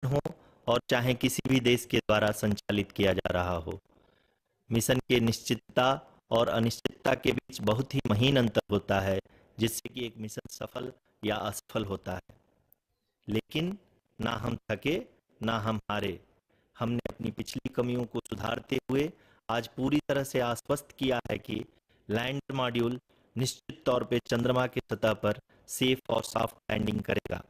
हो और चाहे किसी भी देश के द्वारा संचालित किया जा रहा हो। मिशन के निश्चितता और अनिश्चितता के बीच बहुत ही महीन अंतर होता है, जिससे कि एक मिशन सफल या असफल होता है। लेकिन ना हम थके, ना हम हारे। हमने अपनी पिछली कमियों को सुधारते हुए आज पूरी तरह से आश्वस्त किया है कि लैंडर मॉड्यूल निश्चित तौर पे चंद्रमा की सतह पर सेफ और सॉफ्ट लैंडिंग करेगा।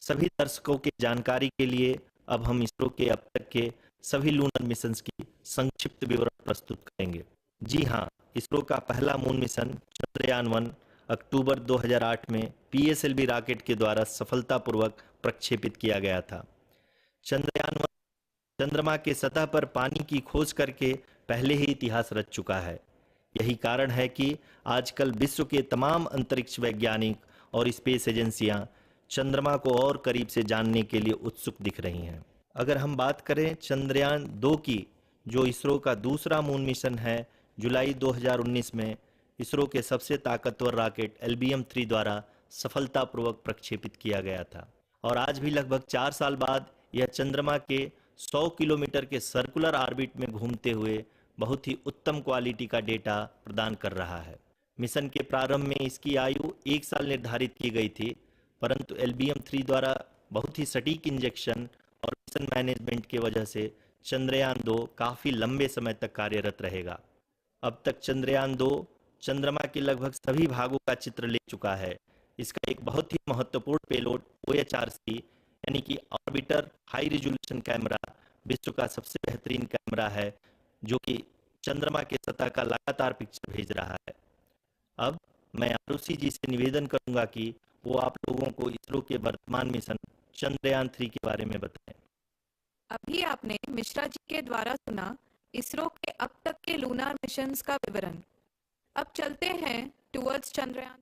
सभी दर्शकों की जानकारी के लिए अब हम इसरो के अब तक के सभी लूनर मिशंस की संक्षिप्त विवरण प्रस्तुत करेंगे। जी हाँ, इसरो का पहला मून मिशन चंद्रयान-1 अक्टूबर 2008 में पीएसएलवी रॉकेट के द्वारा सफलतापूर्वक प्रक्षेपित किया गया था। चंद्रयान-1 चंद्रमा के सतह पर पानी की खोज करके पहले ही इतिहास रच चुका है। यही कारण है कि आजकल विश्व के तमाम अंतरिक्ष वैज्ञानिक और स्पेस एजेंसियां चंद्रमा को और करीब से जानने के लिए उत्सुक दिख रही हैं। अगर हम बात करें चंद्रयान 2 की, जो इसरो का दूसरा मून मिशन है, जुलाई 2019 में इसरो के सबसे ताकतवर रॉकेट LBM-3 द्वारा सफलतापूर्वक प्रक्षेपित किया गया था और आज भी लगभग 4 साल बाद यह चंद्रमा के 100 किलोमीटर के सर्कुलर ऑर्बिट में घूमते हुए बहुत ही उत्तम क्वालिटी का डेटा प्रदान कर रहा है। मिशन के प्रारंभ में इसकी आयु 1 साल निर्धारित की गई थी, परंतु LBM-3 द्वारा बहुत ही सटीक इंजेक्शन और मिशन मैनेजमेंट की वजह से चंद्रयान 2 काफ़ी लंबे समय तक कार्यरत रहेगा। अब तक चंद्रयान 2 चंद्रमा के लगभग सभी भागों का चित्र ले चुका है। इसका एक बहुत ही महत्वपूर्ण पेलोड OHRC यानी कि ऑर्बिटर हाई रिजोल्यूशन कैमरा विश्व का सबसे बेहतरीन कैमरा है, जो कि चंद्रमा के सतह का लगातार पिक्चर भेज रहा है। अब मैं आरुषि जी से निवेदन करूंगा कि वो आप लोगों को इसरो के वर्तमान मिशन चंद्रयान 3 के बारे में बताएं। अभी आपने मिश्रा जी के द्वारा सुना इसरो के अब तक के लूनार मिशंस का विवरण। अब चलते हैं टुवर्ड्स चंद्रयान।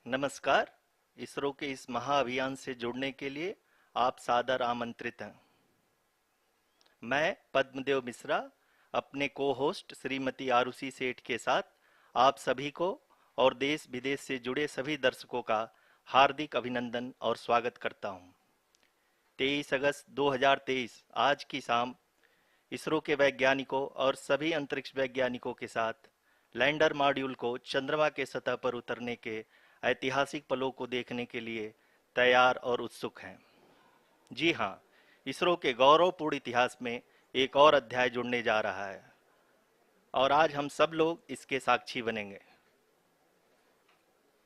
नमस्कार। इसरो के इस महाअभियान से जुड़ने के लिए आप सादर आमंत्रित हैं। मैं पद्मदेव मिश्रा अपने को होस्ट श्रीमती आरुषि सेठ के साथ आप सभी को और देश विदेश से जुड़े सभी दर्शकों का हार्दिक अभिनंदन और स्वागत करता हूं। 23 अगस्त 2023 आज की शाम इसरो के वैज्ञानिकों और सभी अंतरिक्ष वैज्ञानिकों के साथ लैंडर मॉड्यूल को चंद्रमा के सतह पर उतरने के ऐतिहासिक पलों को देखने के लिए तैयार और उत्सुक हैं। जी हाँ, इसरो के गौरवपूर्ण इतिहास में एक और अध्याय जुड़ने जा रहा है और आज हम सब लोग इसके साक्षी बनेंगे।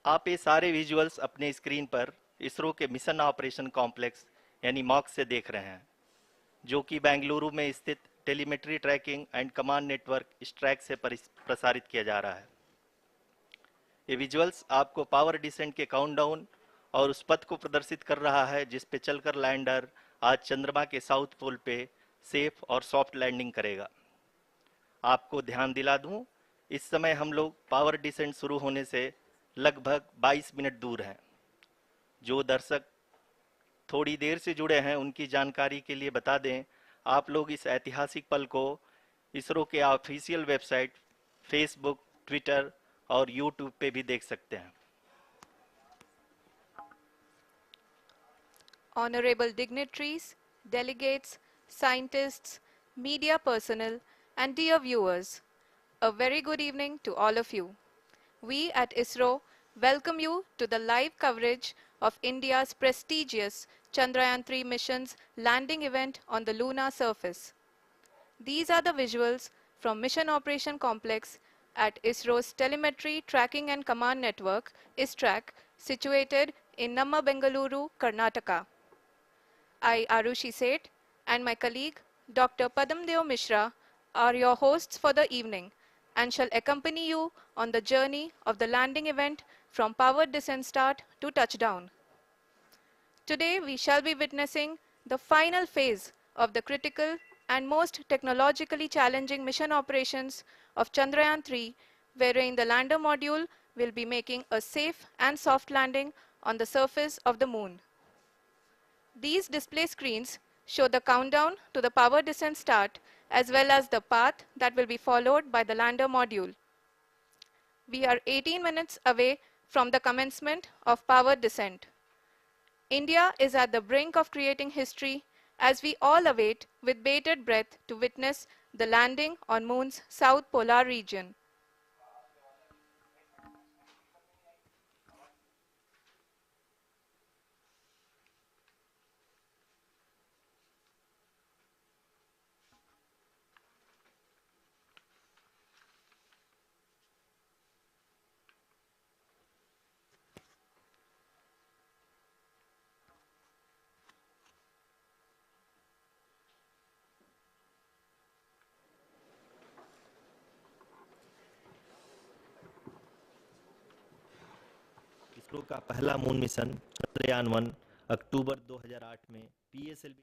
आप ये सारे विजुअल्स अपने स्क्रीन पर इसरो के मिशन ऑपरेशन कॉम्प्लेक्स यानी मॉक्स से देख रहे हैं, जो कि बेंगलुरु में स्थित telemetry tracking and command network ISTRAC से प्रसारित किया जा रहा है। ये विजुअल्स आपको पावर डिसेंट के काउंटडाउन और उस पथ को प्रदर्शित कर रहा है जिस पे चलकर लैंडर आज चंद्रमा के साउथ पोल पे सेफ और सॉफ्ट लैंडिंग करेगा। आपको ध्यान दिला दूं, इस समय हम लोग पावर डिसेंट शुरू होने से लगभग 22 मिनट दूर हैं। जो दर्शक थोड़ी देर से जुड़े हैं उनकी जानकारी के लिए बता दें, आप लोग इस ऐतिहासिक पल को इसरो के ऑफिशियल वेबसाइट, फेसबुक, ट्विटर और यूट्यूब पे भी देख सकते हैं। Honorable dignitaries, delegates, scientists, media personnel, and dear viewers, a very good evening to all of you. We at ISRO welcome you to the live coverage of India's prestigious Chandrayaan-3 mission's landing event on the lunar surface. These are the visuals from Mission Operation Complex at ISRO's Telemetry Tracking and Command Network, ISTRAC, situated in Namma Bengaluru, Karnataka. I, Arushi Seth, and my colleague, Dr. Padamdeo Mishra, are your hosts for the evening and shall accompany you on the journey of the landing event from powered descent start to touchdown. Today, we shall be witnessing the final phase of the critical and most technologically challenging mission operations of Chandrayaan-3, wherein the lander module will be making a safe and soft landing on the surface of the moon. These display screens show the countdown to the power descent start as well as the path that will be followed by the lander module. We are 18 minutes away from the commencement of power descent. India is at the brink of creating history as we all await with bated breath to witness the landing on Moon's south polar region. ISRO का पहला moon mission Chandrayaan one अक्टूबर 2008 में PSLV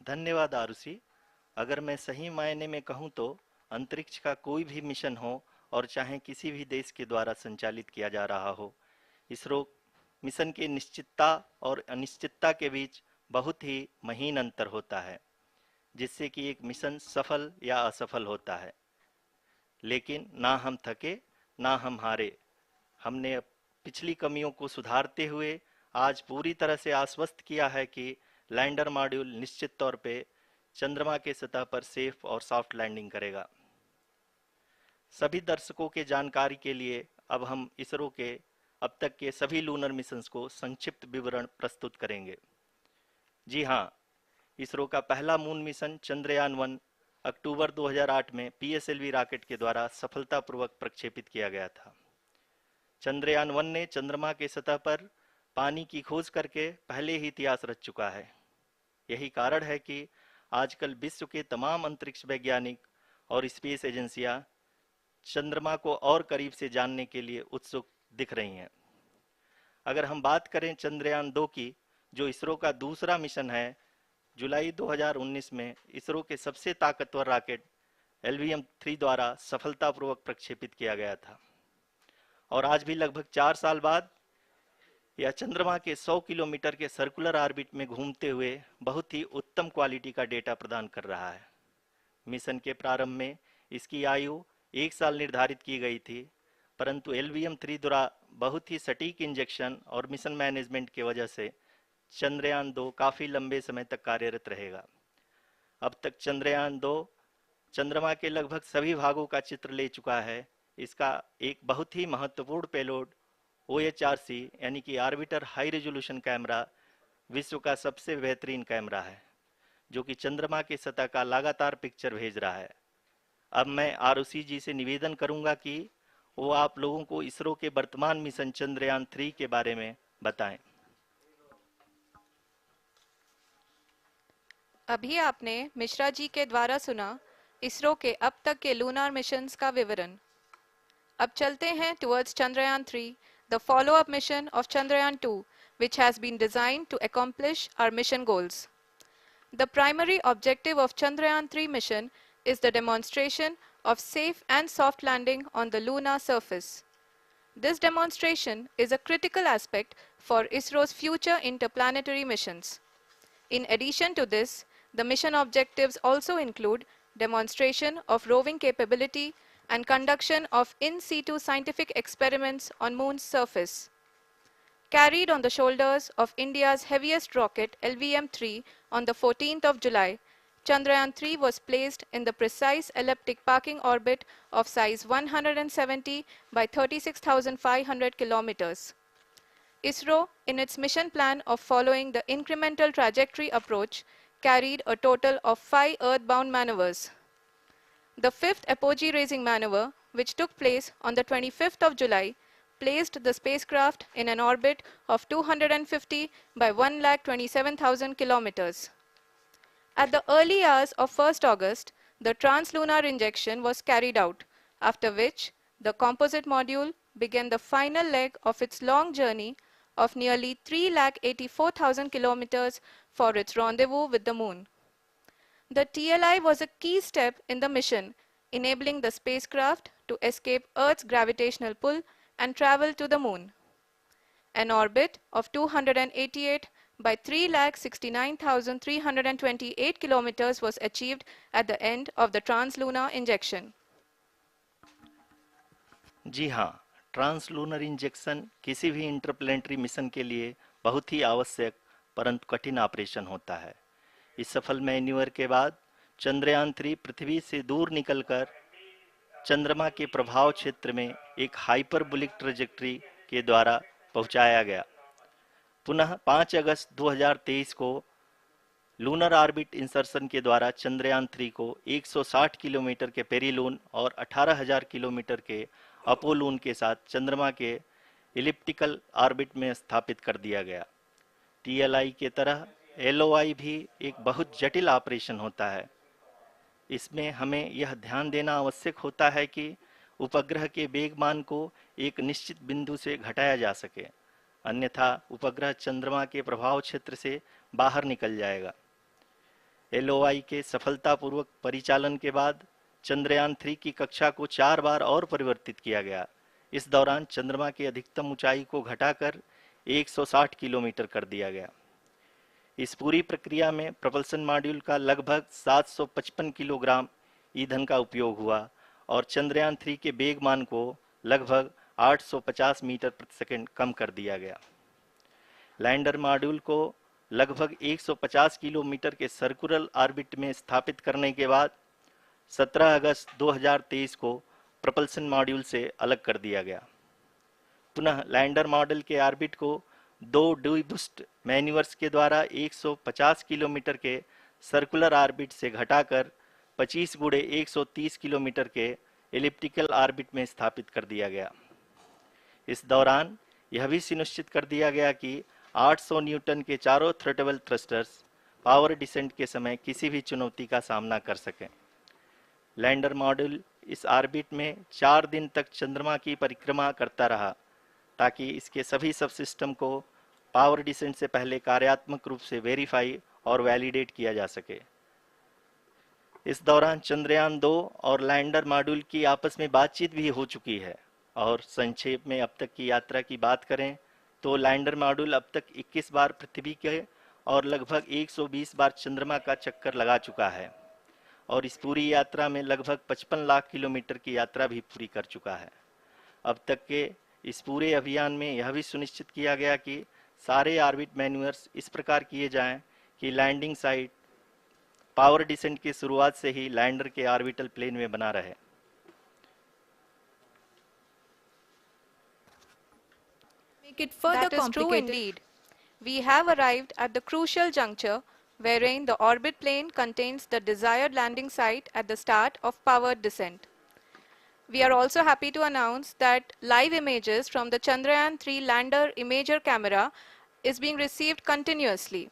धन्यवाद आरुषि। अगर मैं सही मायने में कहूं तो अंतरिक्ष का कोई भी मिशन हो और चाहे किसी भी देश के द्वारा संचालित किया जा रहा हो, इसरो मिशन की निश्चितता और अनिश्चितता के बीच बहुत ही महीन अंतर होता है, जिससे कि एक मिशन सफल या असफल होता है। लेकिन ना हम थके ना हम हारे। हमने पिछली कमियों को सुधारते हुए आज पूरी तरह से आश्वस्त किया है कि लैंडर मॉड्यूल निश्चित तौर पे चंद्रमा के सतह पर सेफ और सॉफ्ट लैंडिंग करेगा। सभी दर्शकों के जानकारी के लिए अब हम इसरो के अब तक के सभी लूनर मिशंस को संक्षिप्त विवरण प्रस्तुत करेंगे। जी हाँ, इसरो का पहला मून मिशन चंद्रयान-1 अक्टूबर 2008 में पीएसएलवी रॉकेट के द्वारा सफलतापूर्वक प्रक्षेपित किया गया था। चंद्रयान-1 ने चंद्रमा के सतह पर पानी की खोज करके पहले ही इतिहास रच चुका है। यही कारण है कि आजकल विश्व के तमाम अंतरिक्ष वैज्ञानिक और स्पेस एजेंसियां चंद्रमा को और करीब से जानने के लिए उत्सुक दिख रही हैं। अगर हम बात करें चंद्रयान-2 की, जो इसरो का दूसरा मिशन है, जुलाई 2019 में इसरो के सबसे ताकतवर रॉकेट LVM-3 द्वारा सफलतापूर्वक प्रक्षेपित किया गया था और आज भी लगभग 4 साल बाद यह चंद्रमा के 100 किलोमीटर के सर्कुलर ऑर्बिट में घूमते हुए बहुत ही उत्तम क्वालिटी का डेटा प्रदान कर रहा है। मिशन के प्रारंभ में इसकी आयु 1 साल निर्धारित की गई थी, परंतु LVM-3 द्वारा बहुत ही सटीक इंजेक्शन और मिशन मैनेजमेंट की वजह से चंद्रयान-2 काफ़ी लंबे समय तक कार्यरत रहेगा। अब तक चंद्रयान-2 चंद्रमा के लगभग सभी भागों का चित्र ले चुका है। इसका एक बहुत ही महत्वपूर्ण पेलोड OHRC यानी कि ऑर्बिटर हाई रेजोल्यूशन कैमरा विश्व का सबसे बेहतरीन कैमरा है, जो कि चंद्रमा के सतह का लगातार पिक्चर भेज रहा है। अब मैं आरुषि जी से निवेदन करूंगा कि वो आप लोगों को इसरो के वर्तमान मिशन चंद्रयान-3 के बारे में बताएं। अभी आपने मिश्रा जी के द्वारा सुना इसरो के अब तक के लूनार मिशंस का विवरण। अब चलते हैं towards Chandrayaan-3, the follow-up mission of Chandrayaan-2, which has been designed to accomplish our mission goals. The primary objective of Chandrayaan-3 mission is the demonstration of safe and soft landing on the lunar surface. This demonstration is a critical aspect for ISRO's future interplanetary missions. In addition to this, the mission objectives also include demonstration of roving capability and conduction of in situ scientific experiments on Moon's surface. Carried on the shoulders of India's heaviest rocket LVM-3 on the 14th of July, Chandrayaan-3 was placed in the precise elliptic parking orbit of size 170 by 36,500 kilometers. ISRO, in its mission plan of following the incremental trajectory approach, carried a total of 5 earthbound maneuvers. The fifth apogee raising maneuver, which took place on the 25th of July, placed the spacecraft in an orbit of 250 by 1,27,000 kilometers. At the early hours of 1st August, the translunar injection was carried out, after which the composite module began the final leg of its long journey of nearly 3,84,000 kilometers for its rendezvous with the Moon. The TLI was a key step in the mission, enabling the spacecraft to escape Earth's gravitational pull and travel to the Moon. An orbit of 288 by 3,69,328 kilometers was achieved at the end of the translunar injection. जी हाँ, translunar injection किसी भी interplanetary mission के लिए बहुत ही आवश्यक परंतु कठिन operation होता है। इस सफल मैन्यूवर के बाद चंद्रयान-3 पृथ्वी से दूर निकलकर चंद्रमा के प्रभाव क्षेत्र में एक हाइपरबोलिक ट्रेजेक्ट्री के द्वारा पहुंचाया गया। पुनः 5 अगस्त 2023 को लूनर ऑर्बिट इंसर्शन के द्वारा चंद्रयान-3 को 160 किलोमीटर के पेरिलून और 18,000 किलोमीटर के अपोलून के साथ चंद्रमा के इलिप्टिकल ऑर्बिट में स्थापित कर दिया गया। टीएलआई के तरह एलओआई भी एक बहुत जटिल ऑपरेशन होता है। इसमें हमें यह ध्यान देना आवश्यक होता है कि उपग्रह के वेगमान को एक निश्चित बिंदु से घटाया जा सके, अन्यथा उपग्रह चंद्रमा के प्रभाव क्षेत्र से बाहर निकल जाएगा। एलओआई के सफलतापूर्वक परिचालन के बाद चंद्रयान-3 की कक्षा को 4 बार और परिवर्तित किया गया। इस दौरान चंद्रमा की अधिकतम ऊंचाई को घटाकर 160 किलोमीटर कर दिया गया। इस पूरी प्रक्रिया में प्रपल्सन मॉड्यूल का लगभग 755 किलोग्राम ईंधन का उपयोग हुआ और चंद्रयान-3 के वेगमान को लगभग 850 मीटर प्रति सेकंड कम कर दिया गया। लैंडर मॉड्यूल को लगभग 150 किलोमीटर के सर्कुलर ऑर्बिट में स्थापित करने के बाद 17 अगस्त 2023 को प्रपल्सन मॉड्यूल से अलग कर दिया गया। पुनः लैंडर मॉडल के ऑर्बिट को 2 डीबूस्ट मैन्यूवर्स के द्वारा 150 किलोमीटर के सर्कुलर ऑर्बिट से घटाकर 25 गुणे 130 किलोमीटर के एलिप्टिकल ऑर्बिट में स्थापित कर दिया गया। इस दौरान यह भी सुनिश्चित कर दिया गया कि 800 न्यूटन के चारों थ्रोटेबल थ्रस्टर्स पावर डिसेंट के समय किसी भी चुनौती का सामना कर सकें। लैंडर मॉड्यूल इस ऑर्बिट में 4 दिन तक चंद्रमा की परिक्रमा करता रहा ताकि इसके सभी सब सिस्टम को पावर डिसेंट से पहले कार्यात्मक रूप से वेरीफाई और वैलिडेट किया जा सके। इस दौरान चंद्रयान-2 और लैंडर मॉड्यूल की आपस में बातचीत भी हो चुकी है। और संक्षेप में अब तक की यात्रा की बात करें तो लैंडर मॉड्यूल अब तक 21 बार पृथ्वी के और लगभग 120 बार चंद्रमा का चक्कर लगा चुका है और इस पूरी यात्रा में लगभग 55 लाख किलोमीटर की यात्रा भी पूरी कर चुका है। अब तक के इस पूरे अभियान में यह भी सुनिश्चित किया गया कि सारे ऑर्बिट मैन्यूवर्स इस प्रकार किए जाएं कि लैंडिंग साइट पावर डिसेंट की शुरुआत से ही लैंडर के ऑर्बिटल प्लेन में बना रहे। Make it further that is true indeed. We have arrived at the crucial juncture wherein the orbit plane contains the desired landing site at the start of powered descent. We are also happy to announce that live images from the Chandrayaan-3 lander imager camera is being received continuously.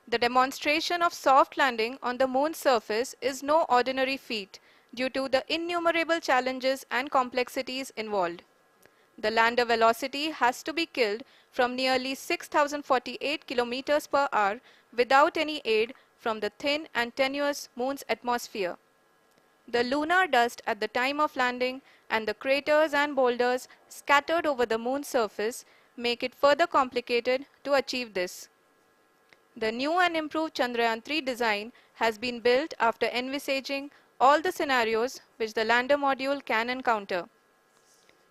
The demonstration of soft landing on the moon's surface is no ordinary feat due to the innumerable challenges and complexities involved. The lander velocity has to be killed from nearly 6,048 kilometers per hour without any aid from the thin and tenuous moon's atmosphere. The lunar dust at the time of landing and the craters and boulders scattered over the moon's surface make it further complicated to achieve this. The new and improved Chandrayaan-3 design has been built after envisaging all the scenarios which the lander module can encounter.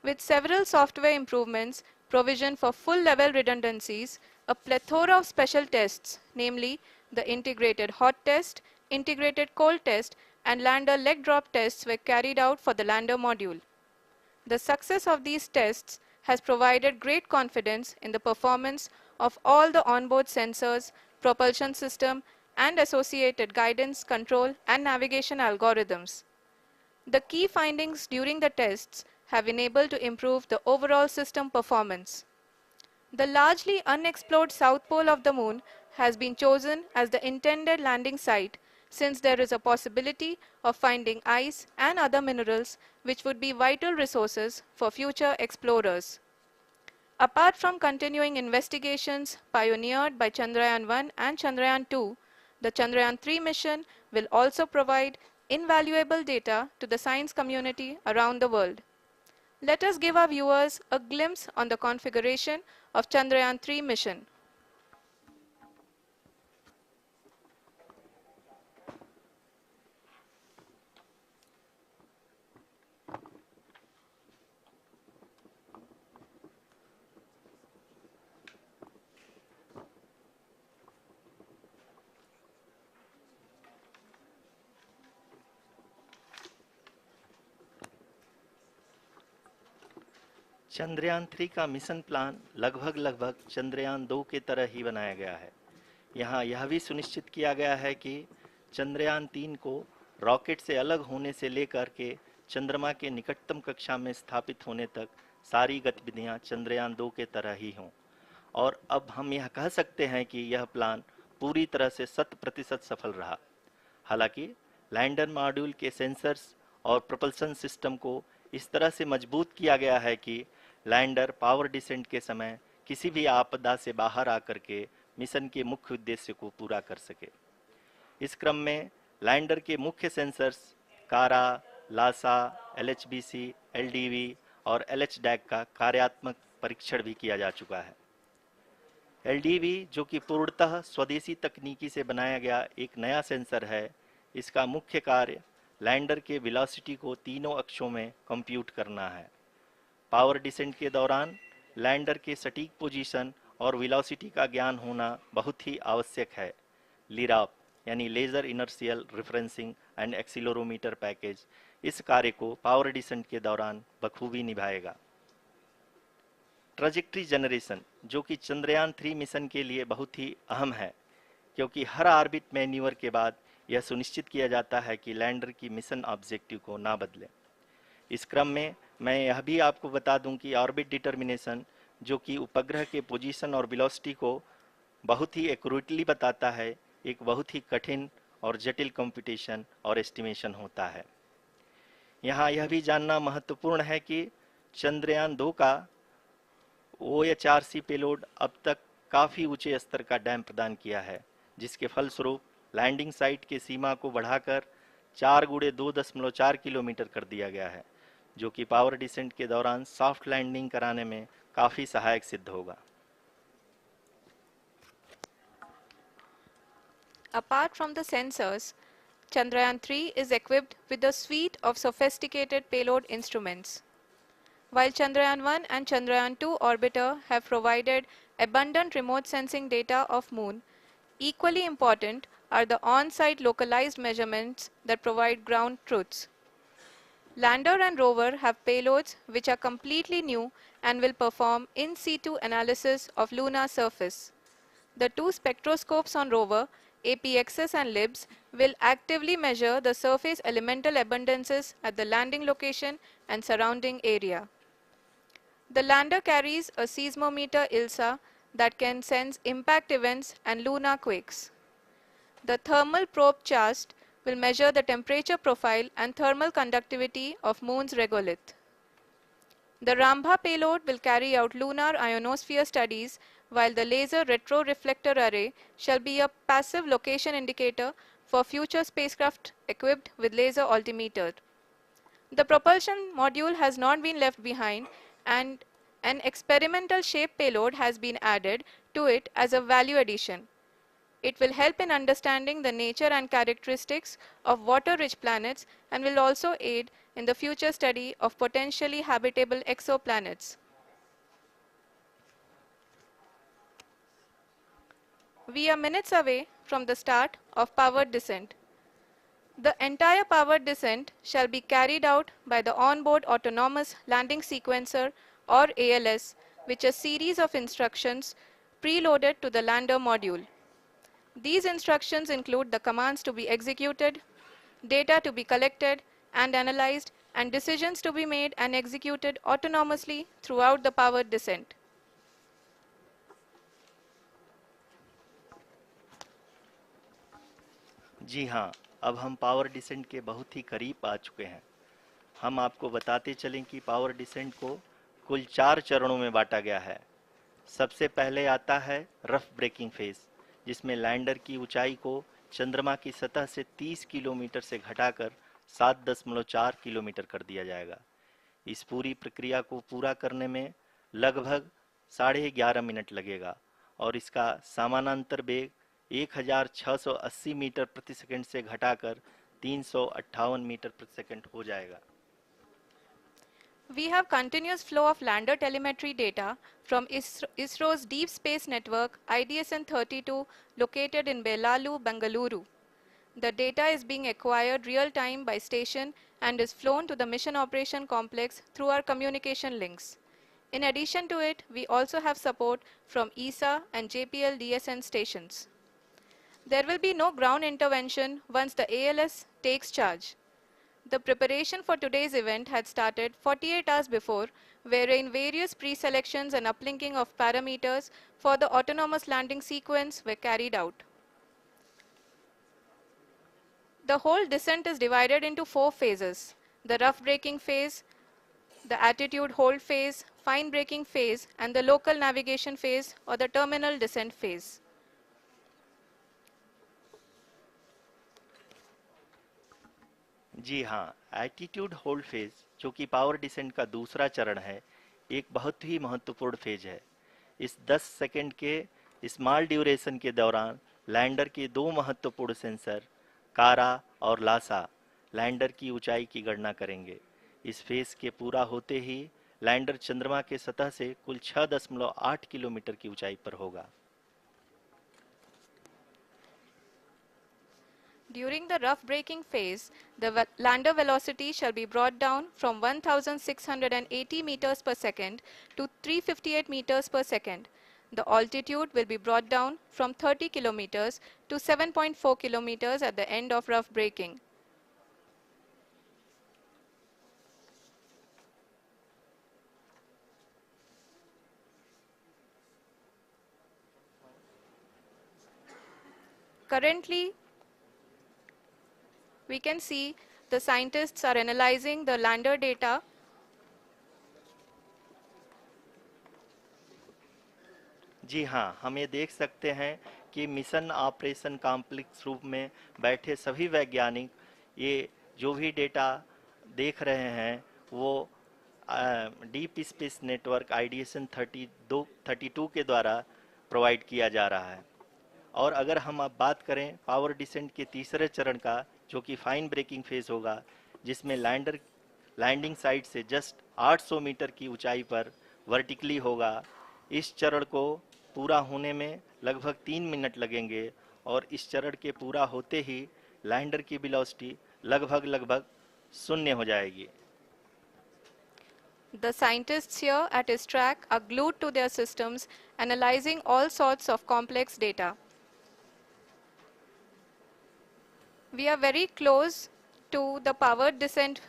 With several software improvements, provision for full-level redundancies, a plethora of special tests, namely the integrated hot test, integrated cold test, and lander leg drop tests were carried out for the lander module. The success of these tests has provided great confidence in the performance of all the onboard sensors, propulsion system, and associated guidance, control, and navigation algorithms. The key findings during the tests have enabled to improve the overall system performance. The largely unexplored south pole of the moon has been chosen as the intended landing site since there is a possibility of finding ice and other minerals which would be vital resources for future explorers. Apart from continuing investigations pioneered by Chandrayaan-1 and Chandrayaan-2, the Chandrayaan-3 mission will also provide invaluable data to the science community around the world. Let us give our viewers a glimpse on the configuration of Chandrayaan-3 mission. Chandrayaan 3 का mission plan लगभग चंद्रयान 2 की तरह ही बनाया गया है। यहाँ यह भी सुनिश्चित किया गया है कि चंद्रयान 3 को रॉकेट से अलग होने से लेकर के चंद्रमा के निकटतम कक्षा में स्थापित होने तक सारी गतिविधियां चंद्रयान 2 के तरह ही हों। और अब हम यह कह सकते हैं कि यह प्लान पूरी तरह से 100% सफल रहा। हालांकि लैंडर मॉड्यूल के सेंसर्स और प्रोपल्शन सिस्टम को इस तरह से मजबूत किया गया है कि लैंडर पावर डिसेंट के समय किसी भी आपदा से बाहर आकर के मिशन के मुख्य उद्देश्य को पूरा कर सके। इस क्रम में लैंडर के मुख्य सेंसर्स कारा, लासा, LHBC, LDV और LHDAC का कार्यात्मक परीक्षण भी किया जा चुका है। LDV जो कि पूर्णतः स्वदेशी तकनीकी से बनाया गया एक नया सेंसर है, इसका मुख्य कार्य लैंडर के वेलोसिटी को तीनों अक्षों में कंप्यूट करना है। पावर डिसेंट के दौरान लैंडर के सटीक पोजीशन और वेलोसिटी का ज्ञान होना बहुत ही आवश्यक है। लिराप यानी laser inertial referencing and accelerometer package इस कार्य को पावर डिसेंट के दौरान बखूबी निभाएगा। ट्रैजेक्टरी जनरेशन जो कि चंद्रयान 3 मिशन के लिए बहुत ही अहम है, क्योंकि हर ऑर्बिट मैन्यूवर के बाद यह सुनिश्चित किया जाता है कि लैंडर की मिशन ऑब्जेक्टिव को ना बदले। इस क्रम में मैं यह भी आपको बता दूं कि ऑर्बिट डिटर्मिनेशन जो कि उपग्रह के पोजीशन और वेलोसिटी को बहुत ही एक्यूरेटली बताता है, एक बहुत ही कठिन और जटिल कंप्यूटेशन और एस्टिमेशन होता है। यहाँ यह भी जानना महत्वपूर्ण है कि चंद्रयान 2 का OHRC पेलोड अब तक काफ़ी ऊंचे स्तर का डैम प्रदान किया है, जिसके फलस्वरूप लैंडिंग साइट की सीमा को बढ़ाकर 4x2.4 किलोमीटर कर दिया गया है, जो कि पावर डिसेंट के दौरान सॉफ्ट लैंडिंग कराने में काफ़ी सहायक सिद्ध होगा। Apart from the sensors, Chandrayaan-3 is equipped with a suite of sophisticated payload instruments. While Chandrayaan-1 and Chandrayaan-2 orbiter have provided abundant remote sensing data of Moon, equally important are the on-site localized measurements that provide ground truths. Lander and rover have payloads which are completely new and will perform in situ analysis of lunar surface. The two spectroscopes on rover, APXS and LIBS, will actively measure the surface elemental abundances at the landing location and surrounding area. The lander carries a seismometer ILSA that can sense impact events and lunar quakes. The thermal probe CHAST will measure the temperature profile and thermal conductivity of Moon's regolith. The Rambha payload will carry out lunar ionosphere studies, while the laser retroreflector array shall be a passive location indicator for future spacecraft equipped with laser altimeter. The propulsion module has not been left behind, and an experimental shape payload has been added to it as a value addition. It will help in understanding the nature and characteristics of water-rich planets and will also aid in the future study of potentially habitable exoplanets. We are minutes away from the start of powered descent. The entire powered descent shall be carried out by the onboard autonomous landing sequencer or ALS, which is a series of instructions preloaded to the lander module. These instructions include the commands to be executed, data to be collected and analyzed, and decisions to be made and executed autonomously throughout the powered descent. जी हाँ, अब हम power descent के बहुत ही करीब आ चुके हैं। हम आपको बताते चलें कि पावर डिसेंट को कुल 4 चरणों में बांटा गया है। सबसे पहले आता है रफ ब्रेकिंग फेज, जिसमें लैंडर की ऊंचाई को चंद्रमा की सतह से 30 किलोमीटर से घटाकर 7.4 किलोमीटर कर दिया जाएगा। इस पूरी प्रक्रिया को पूरा करने में लगभग 11.5 मिनट लगेगा और इसका समानांतर वेग 1680 मीटर प्रति सेकंड से घटाकर 358 मीटर प्रति सेकंड हो जाएगा। We have continuous flow of lander telemetry data from ISRO's Deep Space Network IDSN-32 located in Belalu, Bengaluru. The data is being acquired real-time by station and is flown to the Mission Operation Complex through our communication links. In addition to it, we also have support from ESA and JPL DSN stations. There will be no ground intervention once the ALS takes charge. The preparation for today's event had started 48 hours before, wherein various pre-selections and uplinking of parameters for the autonomous landing sequence were carried out. The whole descent is divided into 4 phases: the rough braking phase, the attitude hold phase, fine braking phase, and the local navigation phase or the terminal descent phase. जी हाँ, attitude hold phase, जो कि power descent का दूसरा चरण है, एक बहुत ही महत्वपूर्ण फेज है। इस 10 सेकंड के स्मॉल ड्यूरेशन के दौरान लैंडर के दो महत्वपूर्ण सेंसर कारा और लासा लैंडर की ऊंचाई की गणना करेंगे। इस फेज के पूरा होते ही लैंडर चंद्रमा के सतह से कुल 6.8 किलोमीटर की ऊंचाई पर होगा। During the rough braking phase, the lander velocity shall be brought down from 1680 meters per second to 358 meters per second. The altitude will be brought down from 30 kilometers to 7.4 kilometers at the end of rough braking. Currently, we can see the scientists are analyzing the lander data. जी हाँ, हम ये देख सकते हैं कि mission operation complex रूप में बैठे सभी वैज्ञानिक ये जो भी डेटा देख रहे हैं वो डीप स्पेस नेटवर्क आईडीएसएन 32 के द्वारा प्रोवाइड किया जा रहा है। और अगर हम अब बात करें पावर डिसेंट के तीसरे चरण का, जो कि फाइन ब्रेकिंग फेज होगा, जिसमें लैंडर लैंडिंग साइट से जस्ट 800 मीटर की ऊंचाई पर वर्टिकली होगा। इस चरण को पूरा होने में लगभग 3 मिनट लगेंगे और इस चरण के पूरा होते ही लैंडर की वेलोसिटी लगभग शून्य हो जाएगी। The scientists here at ISTRAC are glued to their systems, analyzing all sorts of complex data. We are very close to the powered descent,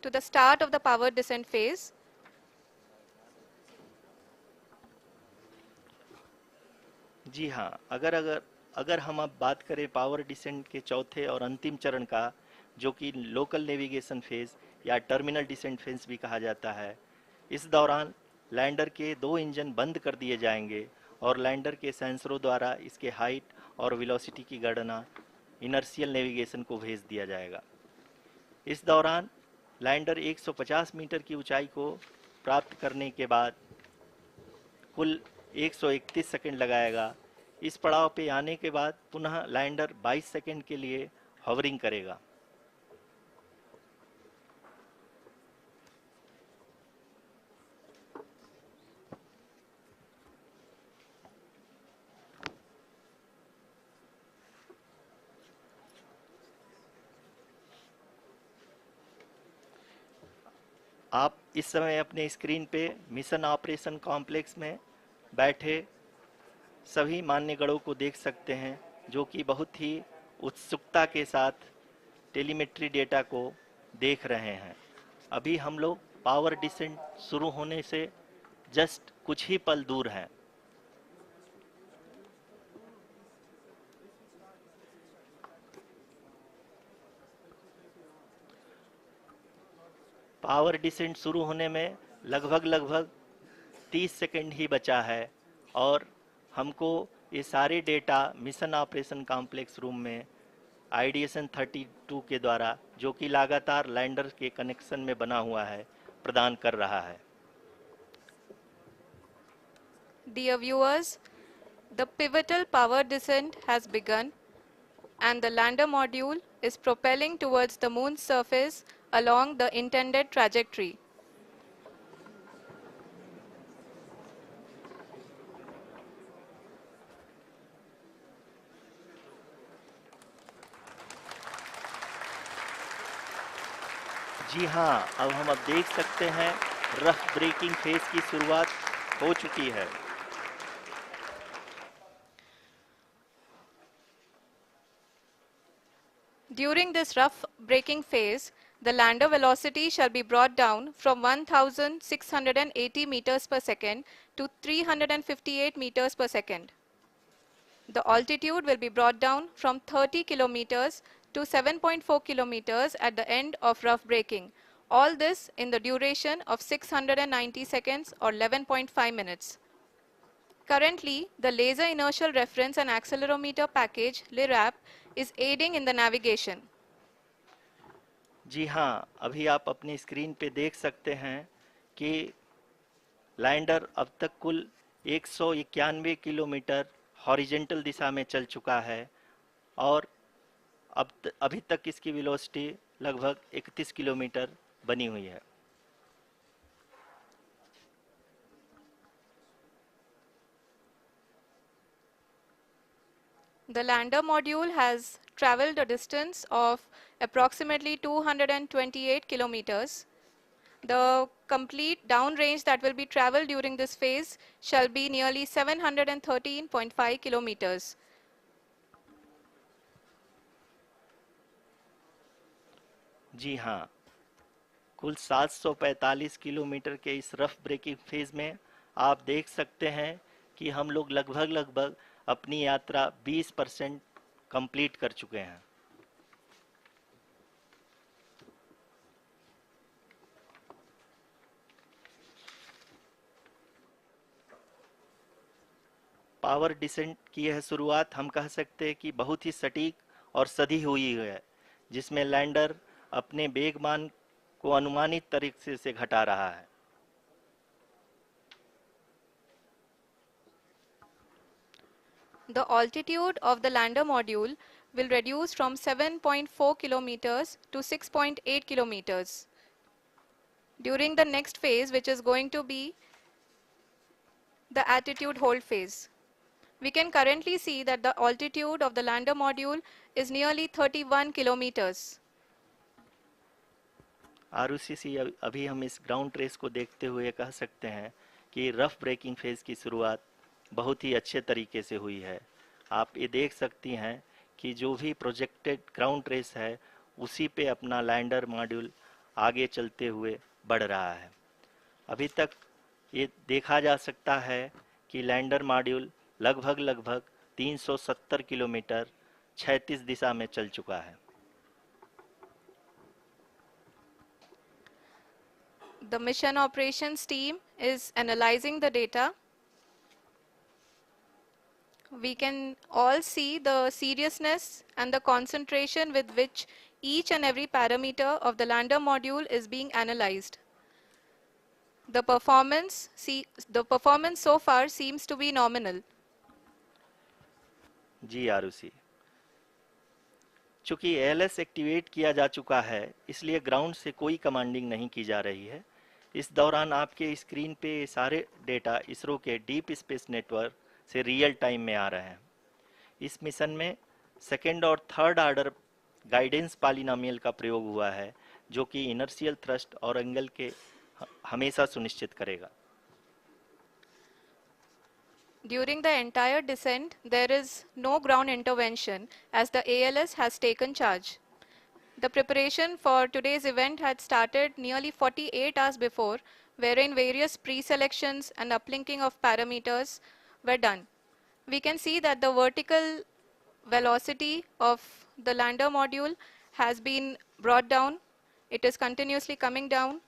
to the start of the powered descent phase. जी हाँ, अगर हम अब बात करें power descent के चौथे और अंतिम चरण का, जो कि लोकल नेविगेशन फेज या टर्मिनल डिसेंट फेज भी कहा जाता है, इस दौरान लैंडर के 2 इंजन बंद कर दिए जाएंगे और लैंडर के सेंसरों द्वारा इसके हाइट और वेलोसिटी की गणना इनर्शियल नेविगेशन को भेज दिया जाएगा। इस दौरान लैंडर 150 मीटर की ऊंचाई को प्राप्त करने के बाद कुल 131 सेकंड लगाएगा। इस पड़ाव पे आने के बाद पुनः लैंडर 22 सेकंड के लिए हवरिंग करेगा। आप इस समय अपने स्क्रीन पे मिशन ऑपरेशन कॉम्प्लेक्स में बैठे सभी मान्यगणों को देख सकते हैं, जो कि बहुत ही उत्सुकता के साथ टेलीमेट्री डेटा को देख रहे हैं। अभी हम लोग पावर डिसेंट शुरू होने से जस्ट कुछ ही पल दूर हैं। पावर डिसेंट शुरू होने में लगभग 30 सेकंड ही बचा है और हमको ये सारे data mission operation complex room में आईडीएसएन 32 के द्वारा, जो कि लगातार लैंडर के कनेक्शन में बना हुआ है, प्रदान कर रहा है। Dear viewers, the pivotal power descent has begun and the lander module is propelling towards the moon's surface along the intended trajectory. जी हाँ, अब देख सकते हैं रफ ब्रेकिंग फेज की शुरुआत हो चुकी है। During this rough braking phase, the lander velocity shall be brought down from 1680 meters per second to 358 meters per second. The altitude will be brought down from 30 kilometers to 7.4 kilometers at the end of rough braking. All this in the duration of 690 seconds or 11.5 minutes. Currently, the Laser Inertial Reference and Accelerometer package (LIRAP) is aiding in the navigation. जी हाँ, अभी आप अपनी screen पे देख सकते हैं कि lander अब तक कुल 191 किलोमीटर हॉरिजेंटल दिशा में चल चुका है और अभी तक इसकी वेलोसिटी लगभग 31 किलोमीटर बनी हुई है। The lander module has traveled a distance of approximately 228 kilometers. The complete downrange that will be traveled during this phase shall be nearly 713.5 kilometers. जी हाँ, कुल 745 किलोमीटर के इस रफ ब्रेकिंग फेज में आप देख सकते हैं कि हम लोग लगभग अपनी यात्रा 20% कंप्लीट कर चुके हैं। पावर डिसेंट की यह शुरुआत हम कह सकते हैं कि बहुत ही सटीक और सधी हुई है, जिसमें लैंडर अपने वेगमान को अनुमानित तरीके से घटा रहा है। The altitude of the lander module will reduce from 7.4 kilometers to 6.8 kilometers. During the next phase, which is going to be the attitude hold phase. We can currently see that the altitude of the lander module is nearly 31 kilometers. Arushi, अभी हम इस ground trace को देखते हुए कह सकते हैं कि रफ ब्रेकिंग फेज की शुरुआत बहुत ही अच्छे तरीके से हुई है। आप ये देख सकती हैं कि जो भी प्रोजेक्टेड ग्राउंड ट्रेस है, उसी पे अपना लैंडर मॉड्यूल आगे चलते हुए बढ़ रहा है। अभी तक ये देखा जा सकता है कि लैंडर मॉड्यूल लगभग 370 किलोमीटर क्षैतिज दिशा में चल चुका है। The mission operations team is analyzing the data. We can all see the seriousness and the concentration with which each and every parameter of the lander module is being analyzed. The performance so far seems to be nominal. जी आरुषि, चूंकि ALS activate किया जा चुका है, इसलिए ground से कोई commanding नहीं की जा रही है। इस दौरान आपके स्क्रीन पे सारे डेटा इसरो के डीप स्पेस नेटवर्क से रियल टाइम में आ रहे हैं। इस मिशन में सेकेंड और थर्ड ऑर्डर गाइडेंस पॉलिनोमियल का प्रयोग हुआ है, जो कि इनर्शियल थ्रस्ट और एंगल के हमेशा सुनिश्चित करेगा। During the entire descent, there is no ground intervention as the ALS has taken charge. The preparation for today's event had started nearly 48 hours before, wherein various pre-selections and uplinking of parameters were done. We can see that the vertical velocity of the lander module has been brought down. It is continuously coming down.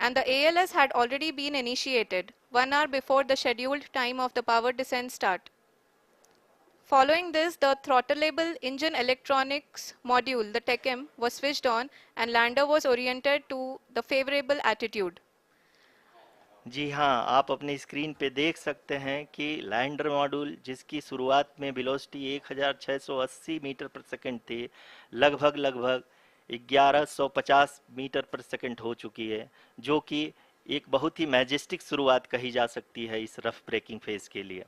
And the ALS had already been initiated 1 hour before the scheduled time of the power descent start. Following this, the throttleable engine electronics module, the TECM, was switched on and lander was oriented to the favorable attitude. जी हाँ, आप अपने screen पे देख सकते हैं कि lander module जिसकी शुरुआत में वेलोसिटी 1680 मीटर पर सेकंड थी, लगभग 1150 मीटर पर सेकंड हो चुकी है, जो कि एक बहुत ही मैजेस्टिक शुरुआत कही जा सकती है इस रफ ब्रेकिंग फेज के लिए।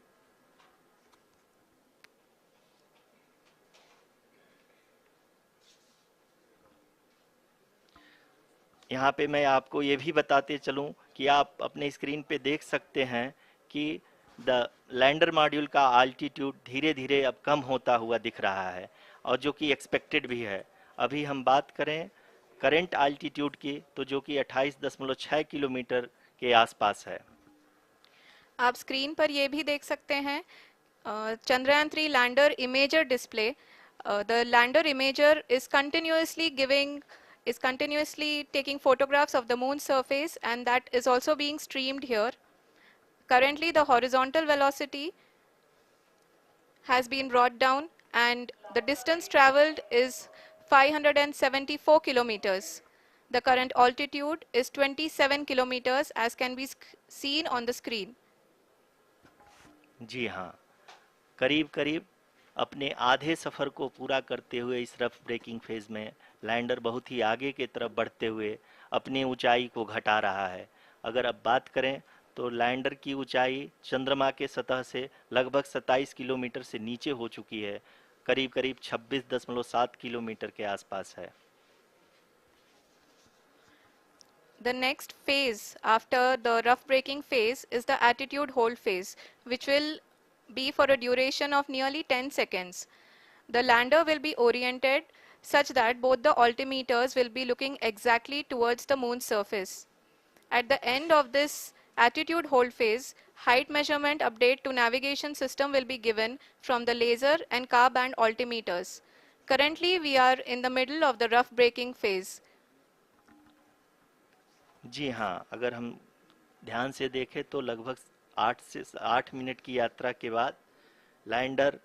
यहाँ पे मैं आपको ये भी बताते चलूँ कि आप अपने स्क्रीन पे देख सकते हैं कि द लैंडर मॉड्यूल का आल्टीट्यूड धीरे धीरे अब कम होता हुआ दिख रहा है, और जो कि एक्सपेक्टेड भी है। अभी हम बात करें करंट आल्टीट्यूड की, तो जो कि 28.6 किलोमीटर के आसपास है। आप स्क्रीन पर ये भी देख सकते हैं Chandrayaan 3 lander imager display. The lander imager is continuously taking photographs of the moon's surface, and that is also being streamed here. Currently, the horizontal velocity has been brought down and the distance traveled is 574 kilometers. The current altitude is 27 kilometers as can be seen on the screen. जी हाँ, करीब करीब अपने आधे सफ़र को पूरा करते हुए इस रफ ब्रेकिंग फेज में लैंडर बहुत ही आगे की तरफ बढ़ते हुए अपनी ऊंचाई को घटा रहा है। अगर अब बात करें तो लैंडर की ऊंचाई चंद्रमा के सतह से लगभग 27 किलोमीटर से नीचे हो चुकी है, करीब करीब 26.7 किलोमीटर के आसपास है। The next phase after the rough braking phase is the attitude hold phase, which will be for a duration of nearly 10 seconds. The lander will be oriented such that both the altimeters will be looking exactly towards the moon's surface. At the end of this attitude hold phase, height measurement update to navigation system will be given from the laser and car band altimeters. Currently, we are in the middle of the rough braking phase. जी हाँ, अगर हम ध्यान से देखें तो लगभग 8 minute की यात्रा के बाद लैंडर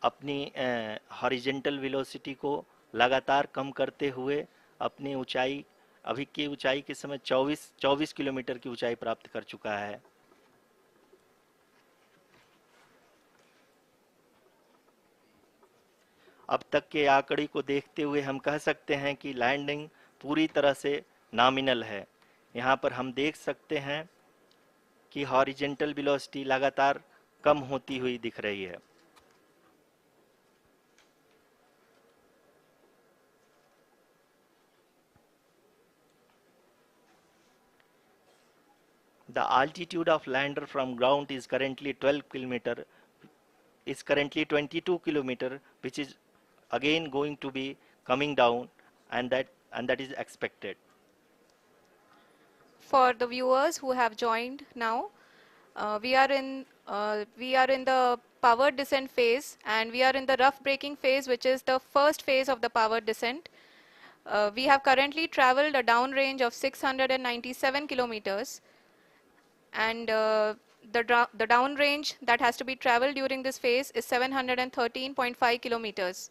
अपनी हॉरिजेंटल वेलोसिटी को लगातार कम करते हुए अपनी ऊंचाई, अभी की ऊंचाई के समय 24 किलोमीटर की ऊंचाई प्राप्त कर चुका है। अब तक के आंकड़े को देखते हुए हम कह सकते हैं कि लैंडिंग पूरी तरह से नॉमिनल है। यहाँ पर हम देख सकते हैं कि हॉरिजेंटल वेलोसिटी लगातार कम होती हुई दिख रही है। The altitude of lander from ground is currently 22 kilometer, which is again going to be coming down, and that is expected. For the viewers who have joined now, we are in the power descent phase, and we are in the rough braking phase, which is the first phase of the power descent. We have currently traveled a downrange of 697 kilometers, and the downrange that has to be traveled during this phase is 713.5 kilometers.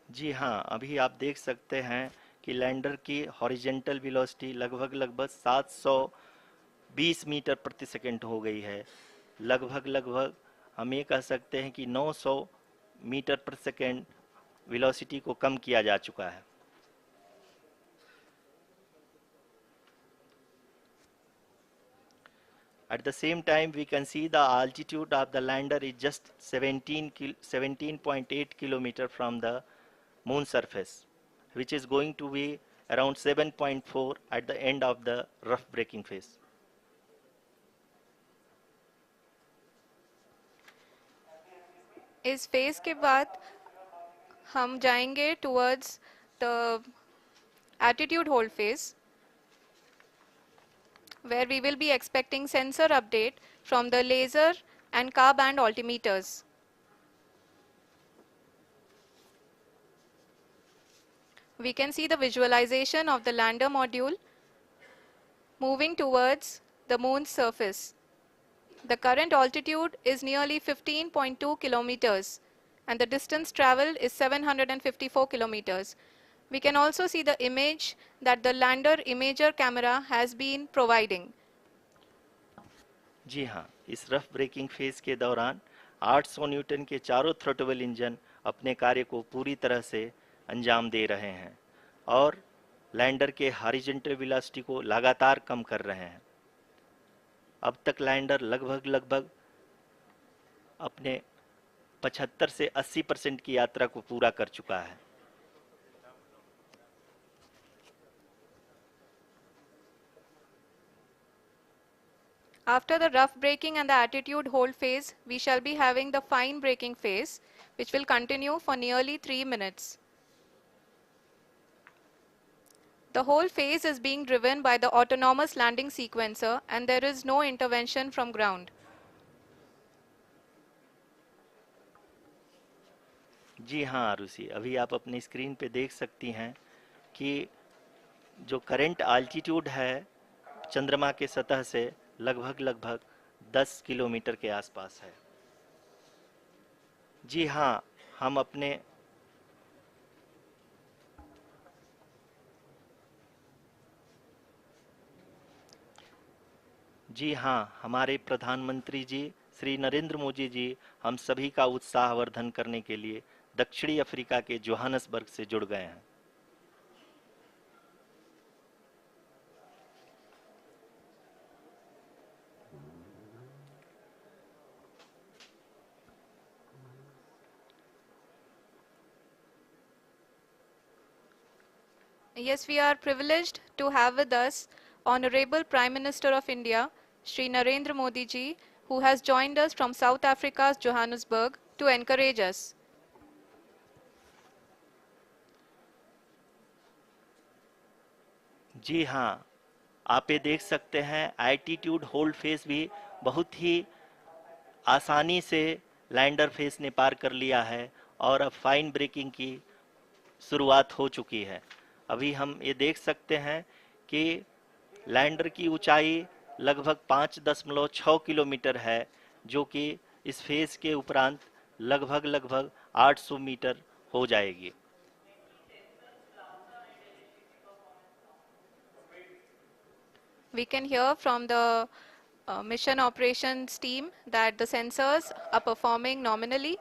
जी हाँ, अभी आप देख सकते हैं कि lander की horizontal velocity लगभग 720 metre प्रति सेकंड हो गई है। लगभग हम ये कह सकते हैं कि 900 मीटर प्रति सेकंड वेलोसिटी को कम किया जा चुका है। At the same time, we can see the altitude of the lander is just 17.8 kilometer from the moon surface, which is going to be around 7.4 at the end of the rough braking phase. इस phase के बाद हम जाएंगे towards the attitude hold phase, where we will be expecting sensor update from the laser and car band altimeters. We can see the visualization of the lander module moving towards the moon's surface. The current altitude is nearly 15.2 kilometers and the distance traveled is 754 kilometers. We can also see the image that the lander imager camera has been providing. जी हाँ, इस rough breaking phase के दौरान 800 Newton के चारों throttle engine अपने कार्य को पूरी तरह से अंजाम दे रहे हैं और लैंडर के हॉरिजॉन्टल वेलोसिटी को लगातार कम कर रहे हैं। अब तक लैंडर लगभग अपने 75 से 80% की यात्रा को पूरा कर चुका है। After the rough braking and the attitude hold phase, we shall be having the fine braking phase, which will continue for nearly 3 minutes. The whole phase is being driven by the autonomous landing sequencer and there is no intervention from ground. जी हाँ आरुषि, अभी आप अपनी screen पे देख सकती हैं कि जो करंट आल्टीट्यूड है चंद्रमा के सतह से लगभग 10 किलोमीटर के आसपास है। जी हाँ, हम अपने जी हाँ, हमारे प्रधानमंत्री जी श्री नरेंद्र मोदी जी हम सभी का उत्साहवर्धन करने के लिए दक्षिणी अफ्रीका के जोहानसबर्ग से जुड़ गए हैं। Yes, we are privileged to have with us Honorable Prime Minister of India, Shri Narendra Modi ji, who has joined us from South Africa's Johannesburg to encourage us. जी हाँ, आप ये देख सकते हैं एल्टीट्यूड होल्ड फेस भी बहुत ही आसानी से लैंडर फेस ने पार कर लिया है और अब फाइन ब्रेकिंग की शुरुआत हो चुकी है। अभी हम ये देख सकते हैं कि लैंडर की ऊंचाई लगभग 5.6 किलोमीटर है, जो कि इस फेज के उपरांत लगभग 800 मीटर हो जाएगी। We can hear from the mission operations team that the sensors are performing nominally.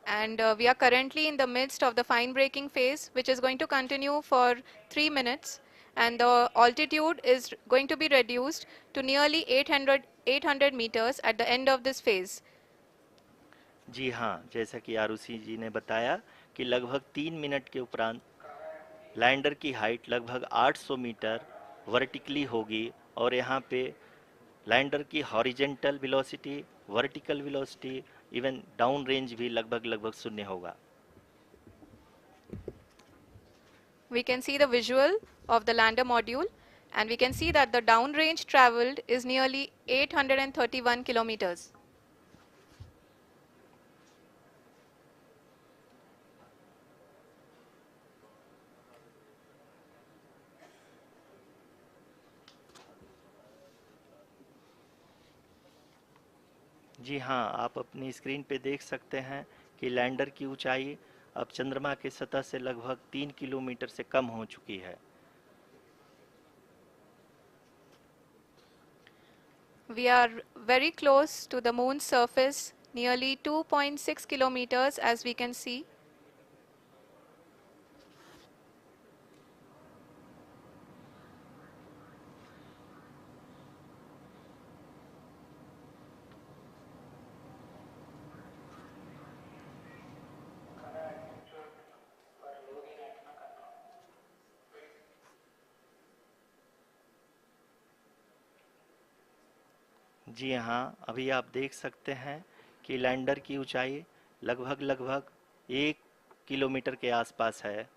And we are currently in the midst of the fine braking phase, which is going to continue for 3 minutes. And the altitude is going to be reduced to nearly 800 meters at the end of this phase. जी हाँ, जैसा कि आरुषि जी ने बताया कि लगभग 3 minute के उपरांत lander की हाइट लगभग 800 मीटर वर्टिकली होगी और यहाँ पे लैंडर की horizontal velocity, vertical velocity, even down range भी लगभग शून्य होगा। We can see the visual of the lander module and we can see that the downrange traveled is nearly 831 kilometers. जी हाँ, आप अपनी स्क्रीन पे देख सकते हैं कि लैंडर की ऊंचाई अब चंद्रमा की सतह से लगभग 3 किलोमीटर से कम हो चुकी है। We are very close to the moon's surface, nearly 2.6 kilometers as we can see. जी हाँ, अभी आप देख सकते हैं कि लैंडर की ऊंचाई लगभग लगभग 1 किलोमीटर के आसपास है।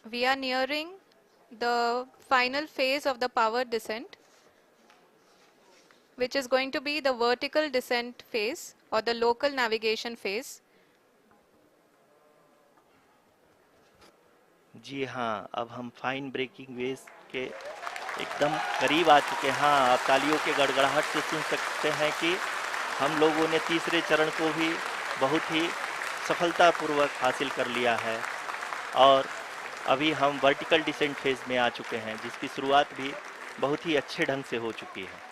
We are nearing the final phase of the power descent, which is going to be the vertical descent phase or the local navigation phase. जी हाँ, अब हम फाइन ब्रेकिंग वेव्स के एकदम करीब आ चुके हैं। हाँ, आप तालियों के गड़गड़ाहट से सुन सकते हैं कि हम लोगों ने तीसरे चरण को भी बहुत ही सफलतापूर्वक हासिल कर लिया है और अभी हम वर्टिकल डिसेंट फेज में आ चुके हैं, जिसकी शुरुआत भी बहुत ही अच्छे ढंग से हो चुकी है।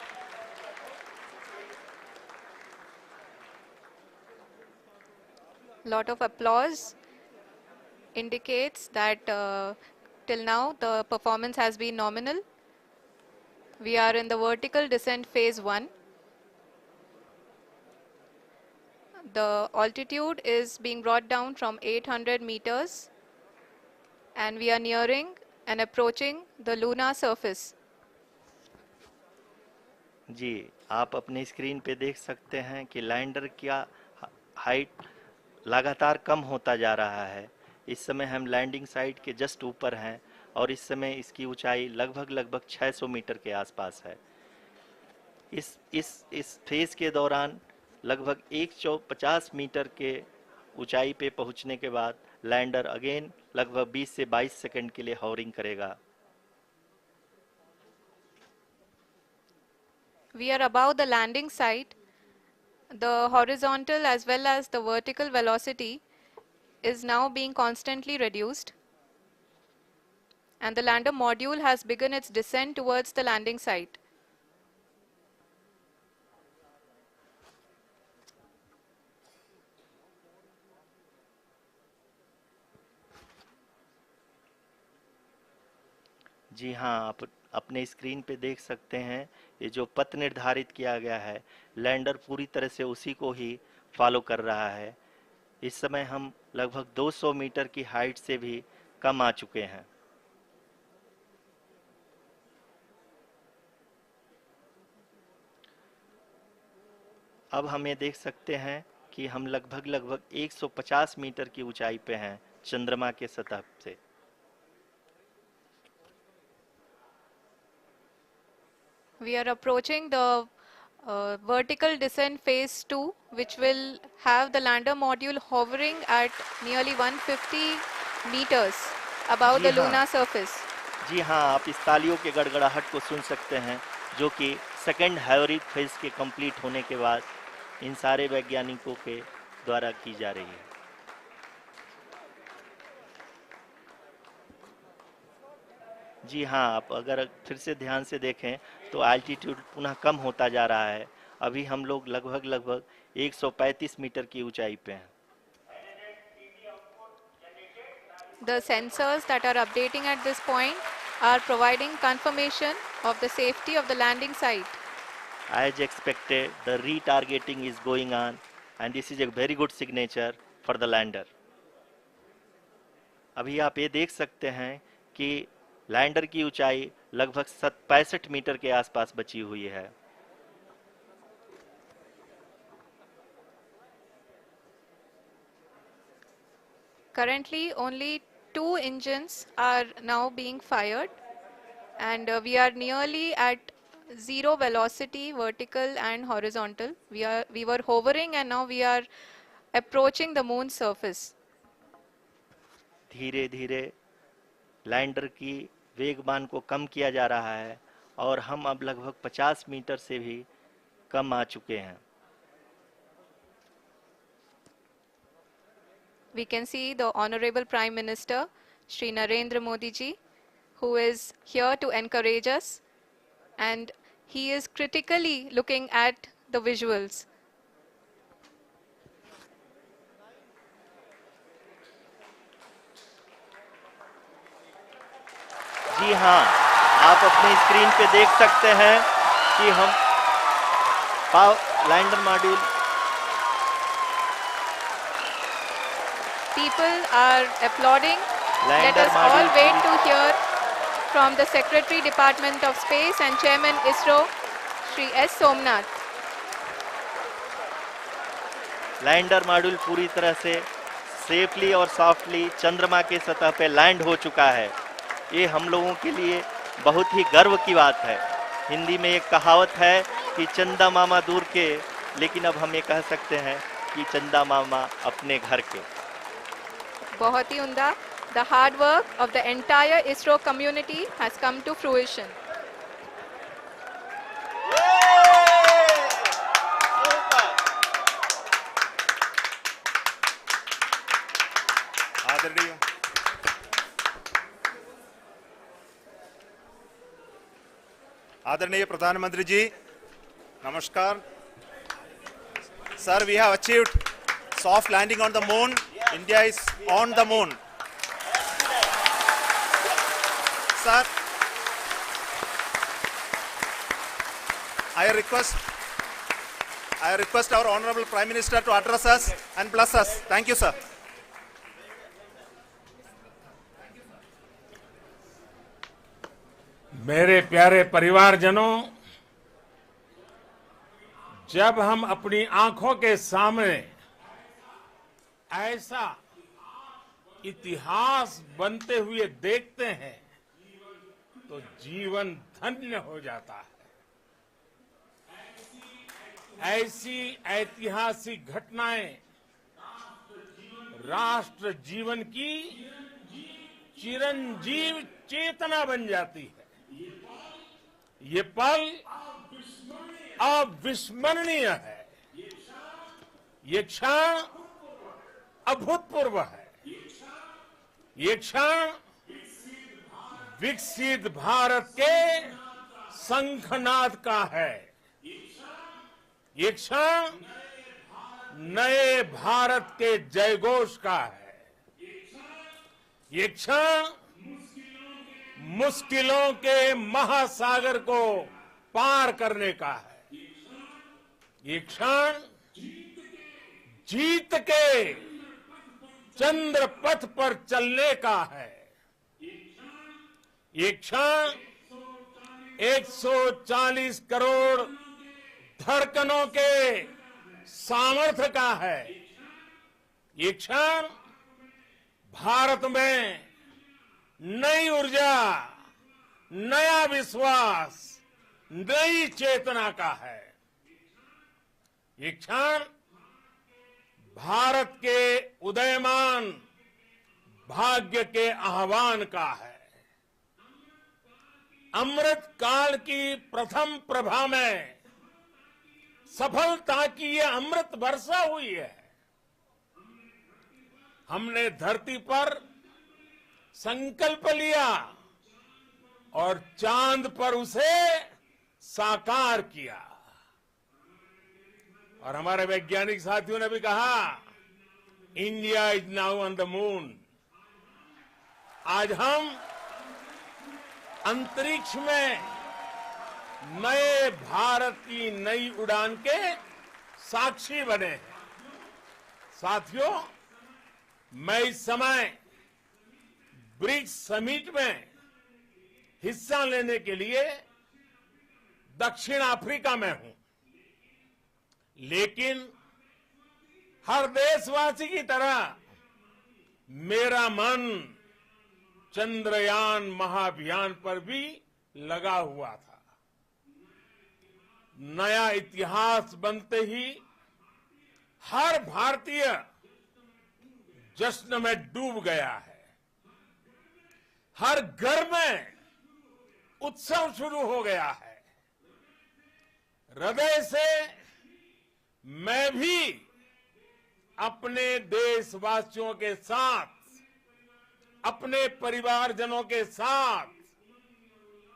Lot of applause indicates that till now the performance has been nominal. We are in the vertical descent phase 1. The altitude is being brought down from 800 meters and we are nearing and approaching the lunar surface. जी, आप अपने screen पे देख सकते हैं कि lander का height लगातार कम होता जा रहा है। इस समय हम लैंडिंग साइट के जस्ट ऊपर हैं और इस समय इसकी ऊंचाई लगभग लगभग 600 मीटर के आसपास है। इस फेज के दौरान लगभग 150 मीटर के ऊंचाई पे पहुंचने के बाद लैंडर अगेन लगभग 20 से 22 सेकंड के लिए हॉवरिंग करेगा। We are above the landing site. The horizontal as well as the vertical velocity is now being constantly reduced. And the lander module has begun its descent towards the landing site. जी हाँ, आप अपने screen पे देख सकते हैं ये जो पथ निर्धारित किया गया है, लैंडर पूरी तरह से उसी को ही फॉलो कर रहा है। इस समय हम लगभग 200 मीटर की हाइट से भी कम आ चुके हैं। अब हम ये देख सकते हैं कि हम लगभग लगभग 150 मीटर की ऊंचाई पे हैं चंद्रमा के सतह से। We are approaching the vertical descent phase 2, which will have the lander module hovering at nearly 150 meters above ji the हाँ, lunar surface. जी हाँ, आप इस तालियों के गड़गड़ाहट को सुन सकते हैं, जो कि सेकंड हाइवरिक फेज के कंप्लीट होने के बाद इन सारे वैज्ञानिकों के द्वारा की जा रही है। जी हाँ, आप अगर फिर से ध्यान से देखें तो एल्टीट्यूड पुनः कम होता जा रहा है। अभी हम लोग लगभग लगभग 135 मीटर की ऊंचाई पे हैं। The sensors that are updating at this point are providing confirmation of the safety of the landing site. As expected, the retargeting is going on and this is a very good signature for the lander. अभी आप ये देख सकते हैं कि lander की ऊंचाई लगभग 65 मीटर के आसपास बची हुई है। Currently, only 2 engines are now being fired, and we are nearly at zero velocity, vertical and horizontal. We were hovering, and now we are approaching the moon's surface. धीरे धीरे लैंडर की वेगमान को कम किया जा रहा है और हम अब लगभग 50 मीटर से भी कम आ चुके हैं। We can see the Honorable Prime Minister, Shri Narendra Modi ji, who is here to encourage us, and he is critically looking at the visuals. जी हाँ, आप अपने स्क्रीन पे देख सकते हैं कि हम lander module People are applauding. Let lander us all module wait to hear from the Secretary, Department of Space and Chairman ISRO, Shri S. Somnath. Lander module पूरी तरह से सेफली और सॉफ्टली चंद्रमा के सतह पे लैंड हो चुका है। ये हम लोगों के लिए बहुत ही गर्व की बात है। हिंदी में एक कहावत है कि चंदा मामा दूर के, लेकिन अब हम ये कह सकते हैं कि चंदा मामा अपने घर के। बहुत ही उम्दा. The hard work of the entire ISRO community has come to fruition. आदरणीय आदरणीय प्रधानमंत्री जी, नमस्कार. Sir, we have achieved soft landing on the moon. India is on the moon. Sir, I request our Honorable Prime Minister to address us and bless us. Thank you, sir. मेरे प्यारे परिवारजनों, जब हम अपनी आंखों के सामने ऐसा इतिहास बनते हुए देखते हैं तो जीवन धन्य हो जाता है। ऐसी ऐतिहासिक घटनाएं राष्ट्र जीवन की चिरंजीव चेतना बन जाती है। ये पल अविस्मरणीय है। ये क्षण अभूतपूर्व है। ये क्षण विकसित भारत के शंखनाद का है। ये क्षण नए भारत के जयघोष का है। ये क्षण मुश्किलों के महासागर को पार करने का है। ये क्षण जीत के चंद्र पथ पर चलने का है। ये क्षण 140 करोड़ धड़कनों के सामर्थ्य का है। ये क्षण भारत में नई ऊर्जा, नया विश्वास, नई चेतना का है। ये क्षण भारत के उदयमान भाग्य के आह्वान का है। अमृत काल की प्रथम प्रभा में सफलता की ये अमृत वर्षा हुई है। हमने धरती पर संकल्प लिया और चांद पर उसे साकार किया। और हमारे वैज्ञानिक साथियों ने भी कहा, India is now on the moon. आज हम अंतरिक्ष में नए भारत की नई उड़ान के साक्षी बने हैं। साथियों, मैं इस समय ब्रिक्स समिट में हिस्सा लेने के लिए दक्षिण अफ्रीका में हूं, लेकिन हर देशवासी की तरह मेरा मन चंद्रयान महाअभियान पर भी लगा हुआ था। नया इतिहास बनते ही हर भारतीय जश्न में डूब गया है। हर घर में उत्सव शुरू हो गया है। हृदय से मैं भी अपने देशवासियों के साथ, अपने परिवारजनों के साथ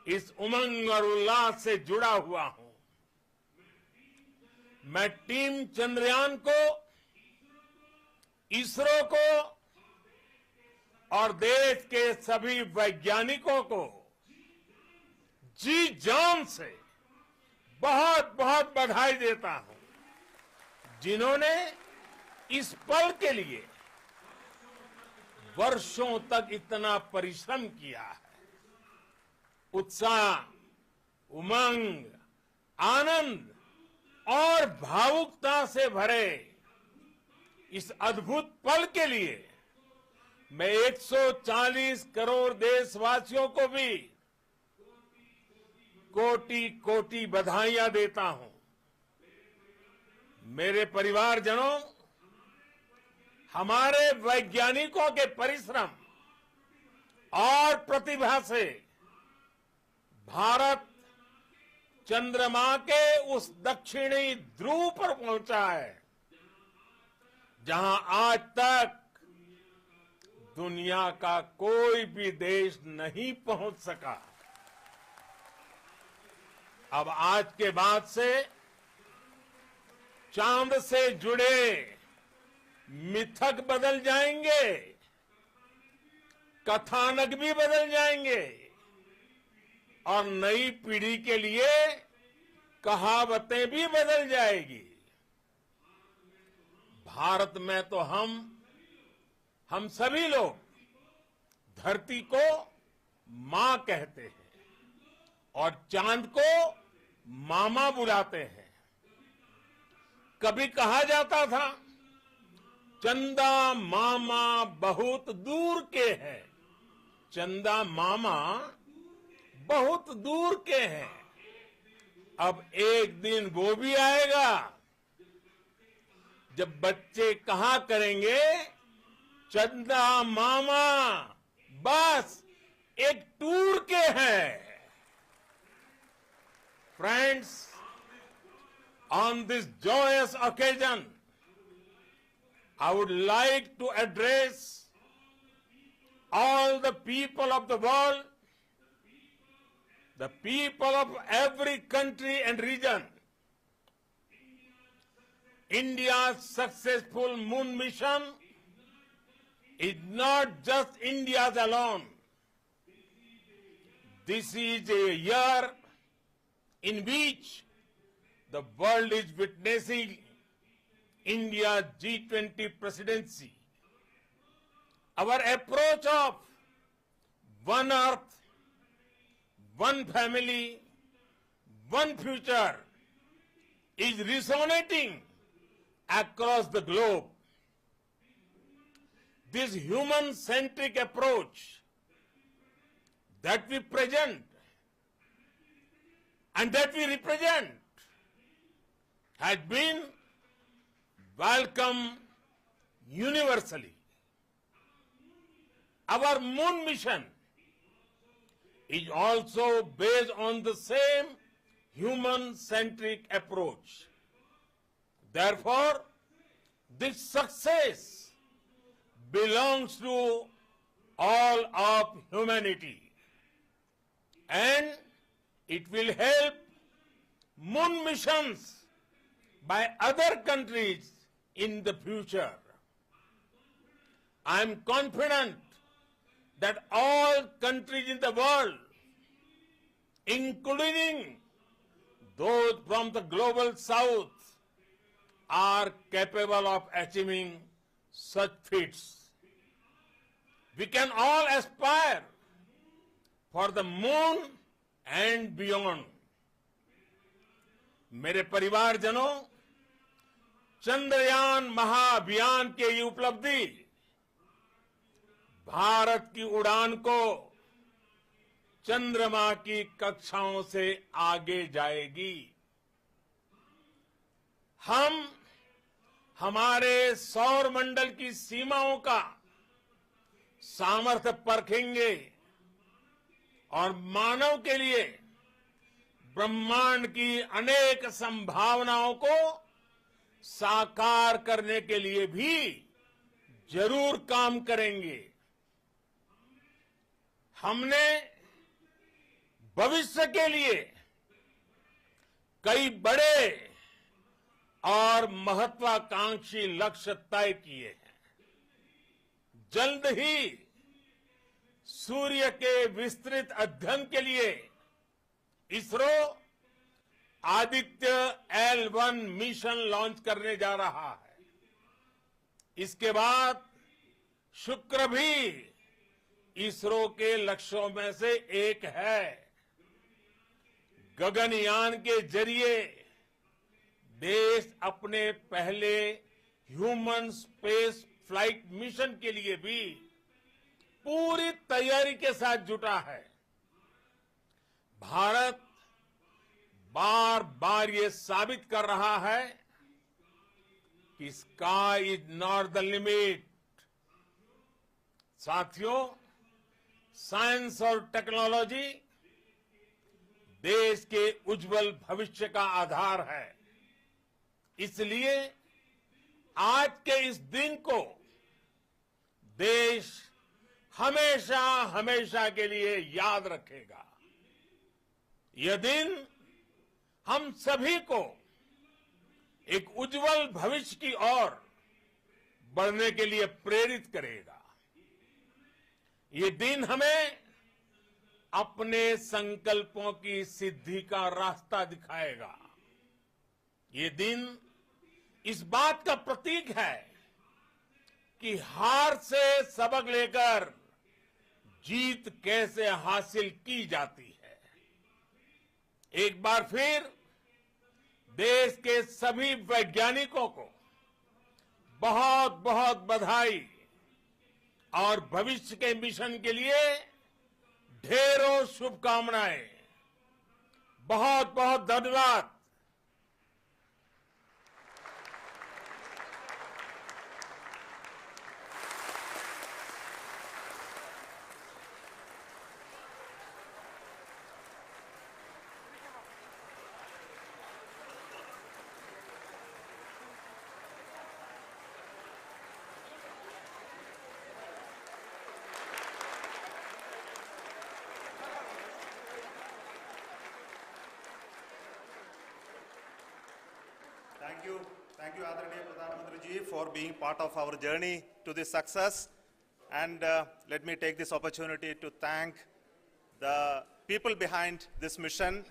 इस उमंग और उल्लास से जुड़ा हुआ हूं। मैं टीम चंद्रयान को, इसरो को और देश के सभी वैज्ञानिकों को जी जान से बहुत बहुत बधाई देता हूं, जिन्होंने इस पल के लिए वर्षों तक इतना परिश्रम किया है। उत्साह, उमंग, आनंद और भावुकता से भरे इस अद्भुत पल के लिए मैं 140 करोड़ देशवासियों को भी कोटि कोटि बधाइयां देता हूं। मेरे परिवारजनों, हमारे वैज्ञानिकों के परिश्रम और प्रतिभा से भारत चंद्रमा के उस दक्षिणी ध्रुव पर पहुंचा है जहां आज तक दुनिया का कोई भी देश नहीं पहुंच सका। अब आज के बाद से चांद से जुड़े मिथक बदल जाएंगे, कथानक भी बदल जाएंगे और नई पीढ़ी के लिए कहावतें भी बदल जाएगी। भारत में तो हम सभी लोग धरती को मां कहते हैं और चांद को मामा बुलाते हैं। कभी कहा जाता था चंदा मामा बहुत दूर के हैं, चंदा मामा बहुत दूर के हैं। अब एक दिन वो भी आएगा जब बच्चे कहा करेंगे चंदा मामा बस एक टूर के हैं। Friends, on this joyous occasion, I would like to address all the people of the world, the people of every country and region. India's successful moon mission is not just India's alone. This is a year in which the world is witnessing India's G20 presidency. Our approach of one earth, one family, one future is resonating across the globe. This human-centric approach that we present and that we represent has been welcomed universally. Our moon mission is also based on the same human-centric approach. Therefore, this success belongs to all of humanity, and it will help moon missions by other countries in the future. I am confident that all countries in the world, including those from the global south, are capable of achieving such feats. We can all aspire for the moon and beyond. मेरे परिवारजनों, चंद्रयान महाअभियान के ये उपलब्धि भारत की उड़ान को चंद्रमा की कक्षाओं से आगे जाएगी। हम हमारे सौर मंडल की सीमाओं का सामर्थ्य परखेंगे और मानव के लिए ब्रह्मांड की अनेक संभावनाओं को साकार करने के लिए भी जरूर काम करेंगे। हमने भविष्य के लिए कई बड़े और महत्वाकांक्षी लक्ष्य तय किए हैं। जल्द ही सूर्य के विस्तृत अध्ययन के लिए ISRO Aditya L1 mission launch करने जा रहा है। इसके बाद शुक्र भी इसरो के लक्ष्यों में से एक है। गगनयान के जरिए देश अपने पहले ह्यूमन स्पेस फ्लाइट मिशन के लिए भी पूरी तैयारी के साथ जुटा है। भारत बार बार ये साबित कर रहा है कि sky is not the limit. साथियों, साइंस और टेक्नोलॉजी देश के उज्जवल भविष्य का आधार है। इसलिए आज के इस दिन को देश हमेशा हमेशा के लिए याद रखेगा। यह दिन हम सभी को एक उज्जवल भविष्य की ओर बढ़ने के लिए प्रेरित करेगा। ये दिन हमें अपने संकल्पों की सिद्धि का रास्ता दिखाएगा। ये दिन इस बात का प्रतीक है कि हार से सबक लेकर जीत कैसे हासिल की जाती है। एक बार फिर देश के सभी वैज्ञानिकों को बहुत बहुत बधाई और भविष्य के मिशन के लिए ढेरों शुभकामनाएं। बहुत बहुत धन्यवाद। Thank you, Adaraniya Pradhan Mantri ji, for being part of our journey to this success. And let me take this opportunity to thank the people behind this mission,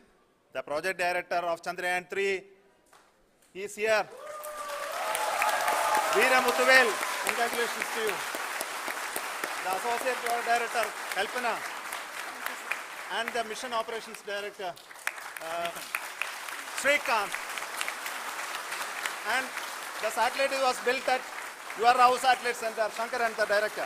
the project director of Chandrayaan-3. He is here. Veera Muthuvel, congratulations to you. The associate project director, Kalpana, and the mission operations director, Srikanth. And the satellite was built at your Rao Satellite Center, Shankar and the director.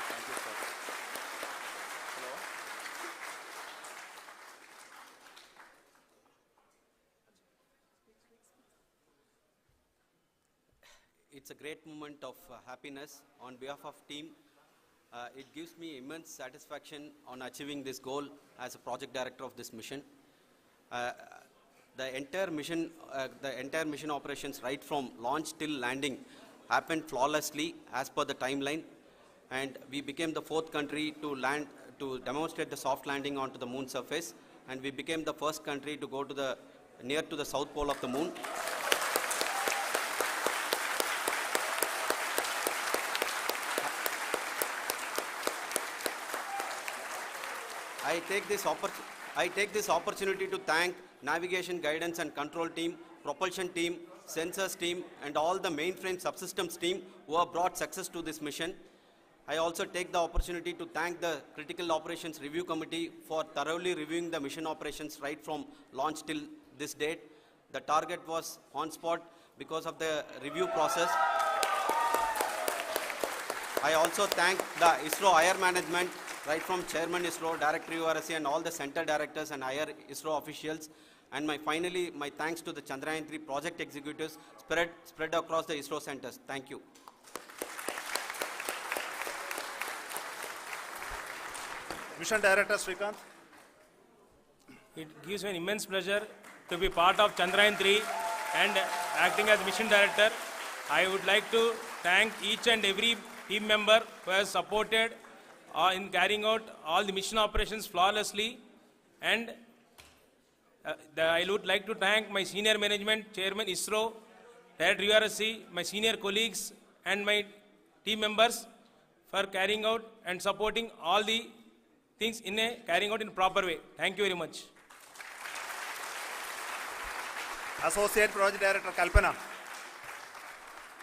Thank you, sir. Hello. It's a great moment of happiness on behalf of team. It gives me immense satisfaction on achieving this goal as a project director of this mission. The entire mission operations right from launch till landing happened flawlessly as per the timeline, and we became the 4th country to demonstrate the soft landing onto the moon surface, and we became the first country to go to near to the south pole of the moon. I take this opportunity to thank navigation, guidance and control team, propulsion team, sensors team and all the mainframe subsystems team who have brought success to this mission. I also take the opportunity to thank the Critical Operations Review Committee for thoroughly reviewing the mission operations right from launch till this date. The target was on spot because of the review process. I also thank the ISRO higher management, right from Chairman ISRO, Director URSC and all the center directors and higher ISRO officials. And finally, my thanks to the Chandrayaan-3 project executives spread across the ISRO centers. Thank you. Mission Director Srikanth. It gives me an immense pleasure to be part of Chandrayaan-3 and acting as Mission Director. I would like to thank each and every team member who has supported in carrying out all the mission operations flawlessly, and I would like to thank my senior management, Chairman ISRO, Director URSC, my senior colleagues and my team members for carrying out and supporting all the things carrying out in a proper way. Thank you very much. Associate Project Director Kalpana.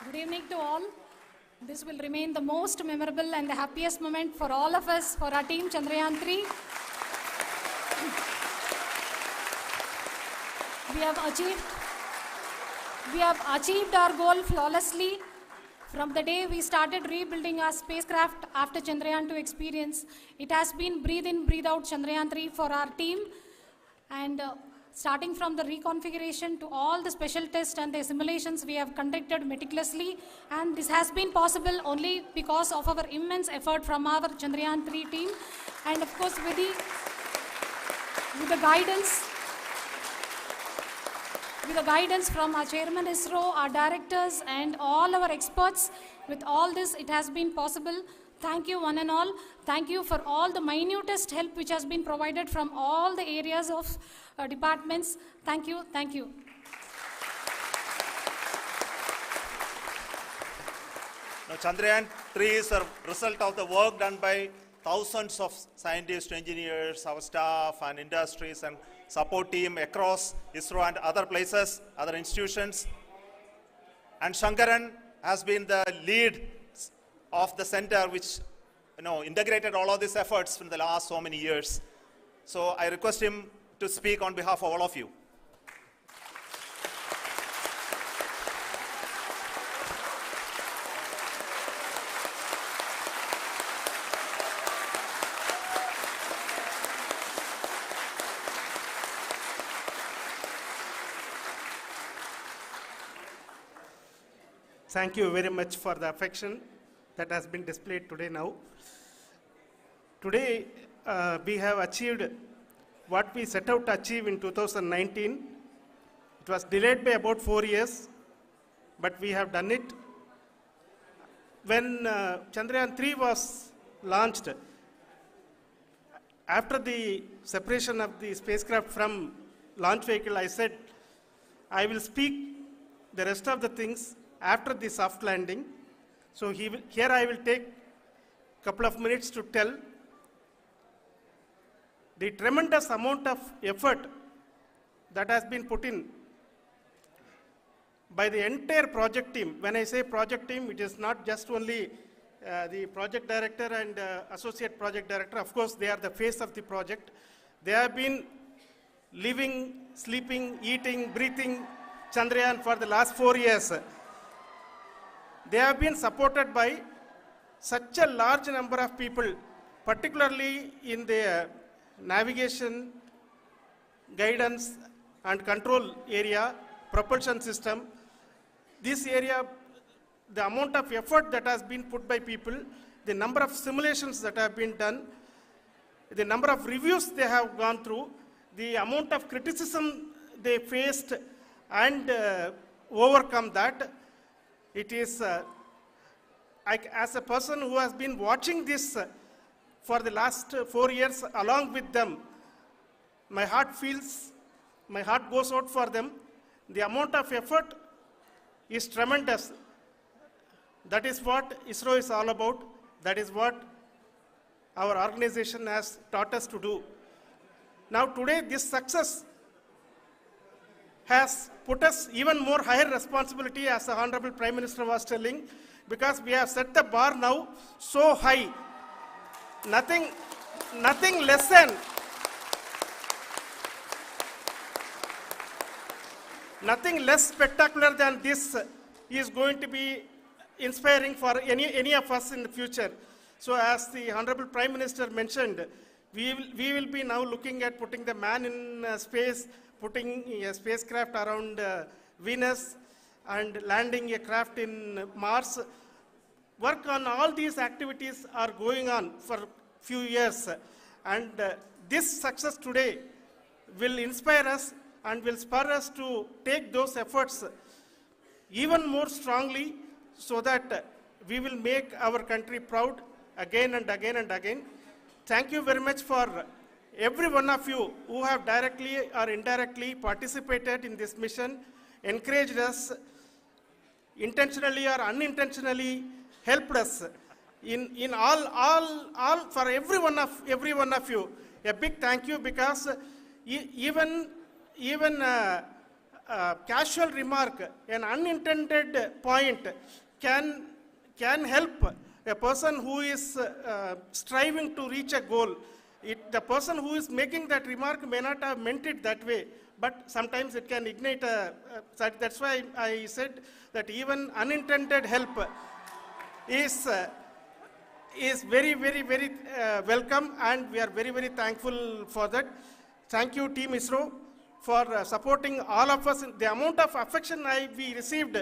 Good evening to all. This will remain the most memorable and the happiest moment for all of us, for our team Chandrayaan 3. We have achieved our goal flawlessly. From the day we started rebuilding our spacecraft after Chandrayaan 2 experience, it has been breathe in, breathe out Chandrayaan 3 for our team. And starting from the reconfiguration to all the special tests and the simulations we have conducted meticulously, and this has been possible only because of our immense effort from our Chandrayaan 3 team, and of course with the guidance from our Chairman ISRO, our directors and all our experts. With all this, it has been possible. Thank you one and all. Thank you for all the minutest help which has been provided from all the areas of departments. Thank you. Thank you. Now, Chandrayaan 3 is a result of the work done by thousands of scientists, engineers, our staff and industries and support team across ISRO and other places, other institutions. And Shankaran has been the lead of the center which integrated all of these efforts in the last so many years. So I request him to speak on behalf of all of you. Thank you very much for the affection that has been displayed today now. Today, we have achieved what we set out to achieve in 2019. It was delayed by about 4 years, but we have done it. When Chandrayaan 3 was launched, after the separation of the spacecraft from launch vehicle, I said, I will speak the rest of the things after the soft landing. So here I will take a couple of minutes to tell the tremendous amount of effort that has been put in by the entire project team. When I say project team, it is not just only the project director and associate project director. Of course, they are the face of the project. They have been living, sleeping, eating, breathing Chandrayaan for the last 4 years. They have been supported by such a large number of people, particularly in the navigation, guidance and control area, propulsion system. This area, the amount of effort that has been put by people, the number of simulations that have been done, the number of reviews they have gone through, the amount of criticism they faced and overcome that. It is, as a person who has been watching this for the last 4 years along with them, my heart goes out for them. The amount of effort is tremendous. That is what ISRO is all about. That is what our organization has taught us to do. Now today, this success has put us even more higher responsibility, as the Honorable Prime Minister was telling, because we have set the bar now so high. Nothing less spectacular than this is going to be inspiring for any of us in the future. So as the Honorable Prime Minister mentioned, we will be now looking at putting the man in space, putting a spacecraft around Venus and landing a craft in Mars. Work on all these activities are going on for a few years. And this success today will inspire us and will spur us to take those efforts even more strongly so that we will make our country proud again and again and again. Thank you very much for every one of you who have directly or indirectly participated in this mission, encouraged us, intentionally or unintentionally helped us in all for every one of you. A big thank you, because even casual remark, an unintended point can help a person who is striving to reach a goal. The person who is making that remark may not have meant it that way, but sometimes it can ignite that's why I said that even unintended help is very, very, very welcome, and we are very, very thankful for that. Thank you, Team ISRO, for supporting all of us. The amount of affection we received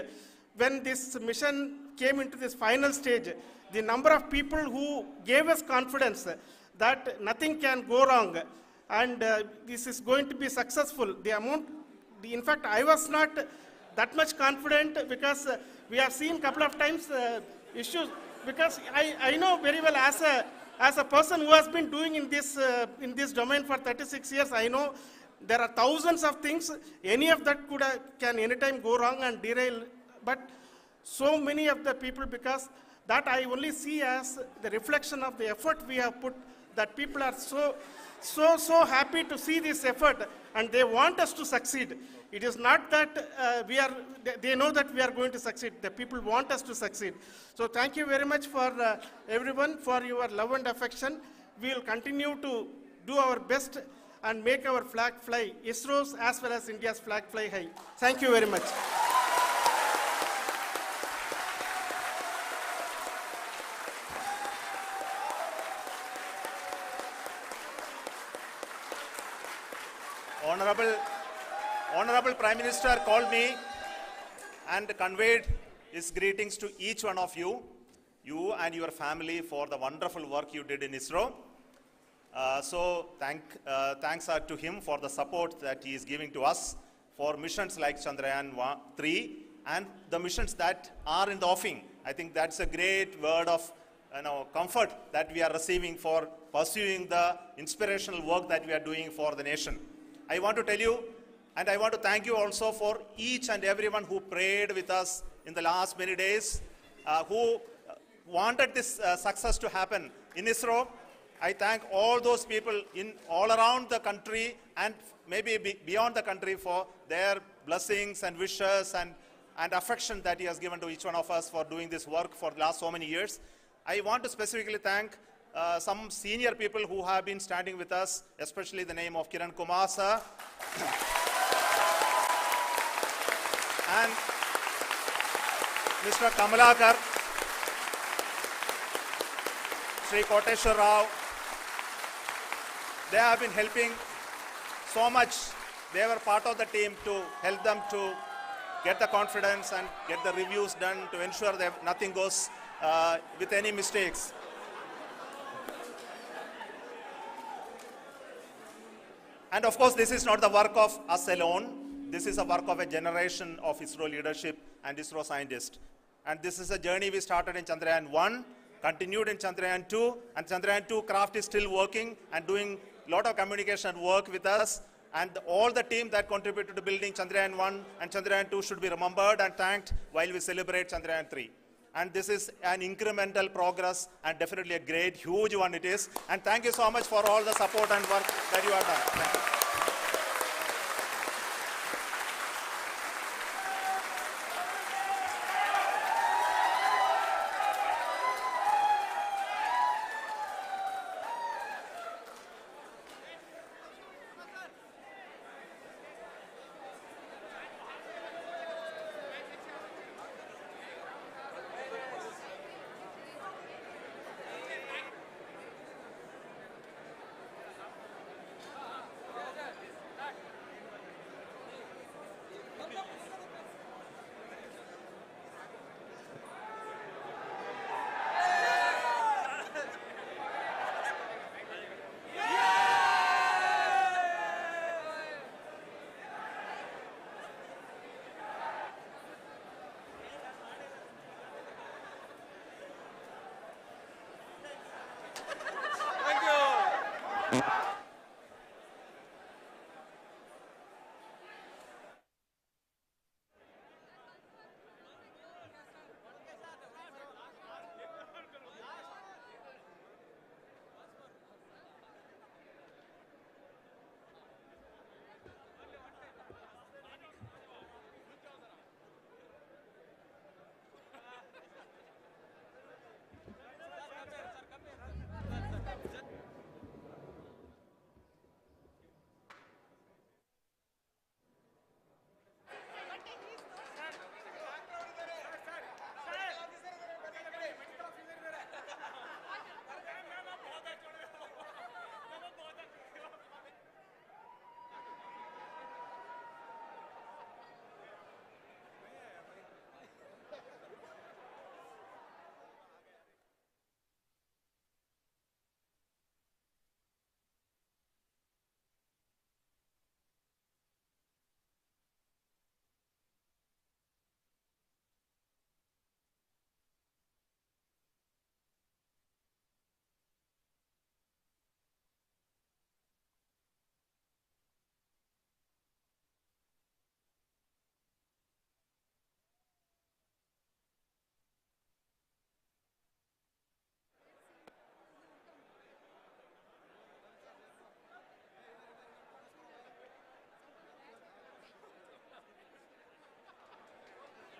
when this mission came into this final stage, the number of people who gave us confidence that nothing can go wrong, and this is going to be successful. In fact, I was not that much confident, because we have seen a couple of times issues, because I know very well as a person who has been doing in this domain for 36 years, I know there are thousands of things. Any of that can anytime go wrong and derail, but so many of the people, because that I only see as the reflection of the effort we have put, that people are so happy to see this effort, and they want us to succeed. It is not that they know that we are going to succeed. The people want us to succeed. So thank you very much for everyone for your love and affection. We will continue to do our best and make our flag fly, ISRO's as well as India's flag fly high. Thank you very much. Honorable Prime Minister called me and conveyed his greetings to each one of you and your family, for the wonderful work you did in ISRO. Thanks are to him for the support that he is giving to us for missions like Chandrayaan 3 and the missions that are in the offing. I think that's a great word of comfort that we are receiving for pursuing the inspirational work that we are doing for the nation. I want to tell you, and I want to thank you also for each and everyone who prayed with us in the last many days, who wanted this success to happen in ISRO. I thank all those people all around the country and maybe beyond the country for their blessings and wishes and affection that he has given to each one of us for doing this work for the last so many years. I want to specifically thank some senior people who have been standing with us, especially the name of Kiran Kumar sir and Mr. Kamalakar, Sri Koteshwar Rao. They have been helping so much. They were part of the team to help them to get the confidence and get the reviews done to ensure that nothing goes with any mistakes. And of course, this is not the work of us alone. This is a work of a generation of ISRO leadership and ISRO scientists. And this is a journey we started in Chandrayaan 1, continued in Chandrayaan 2, and Chandrayaan 2 craft is still working and doing a lot of communication work with us. And all the team that contributed to building Chandrayaan 1 and Chandrayaan 2 should be remembered and thanked while we celebrate Chandrayaan 3. And this is an incremental progress and definitely a great, huge one it is. And thank you so much for all the support and work that you have done. Thank you.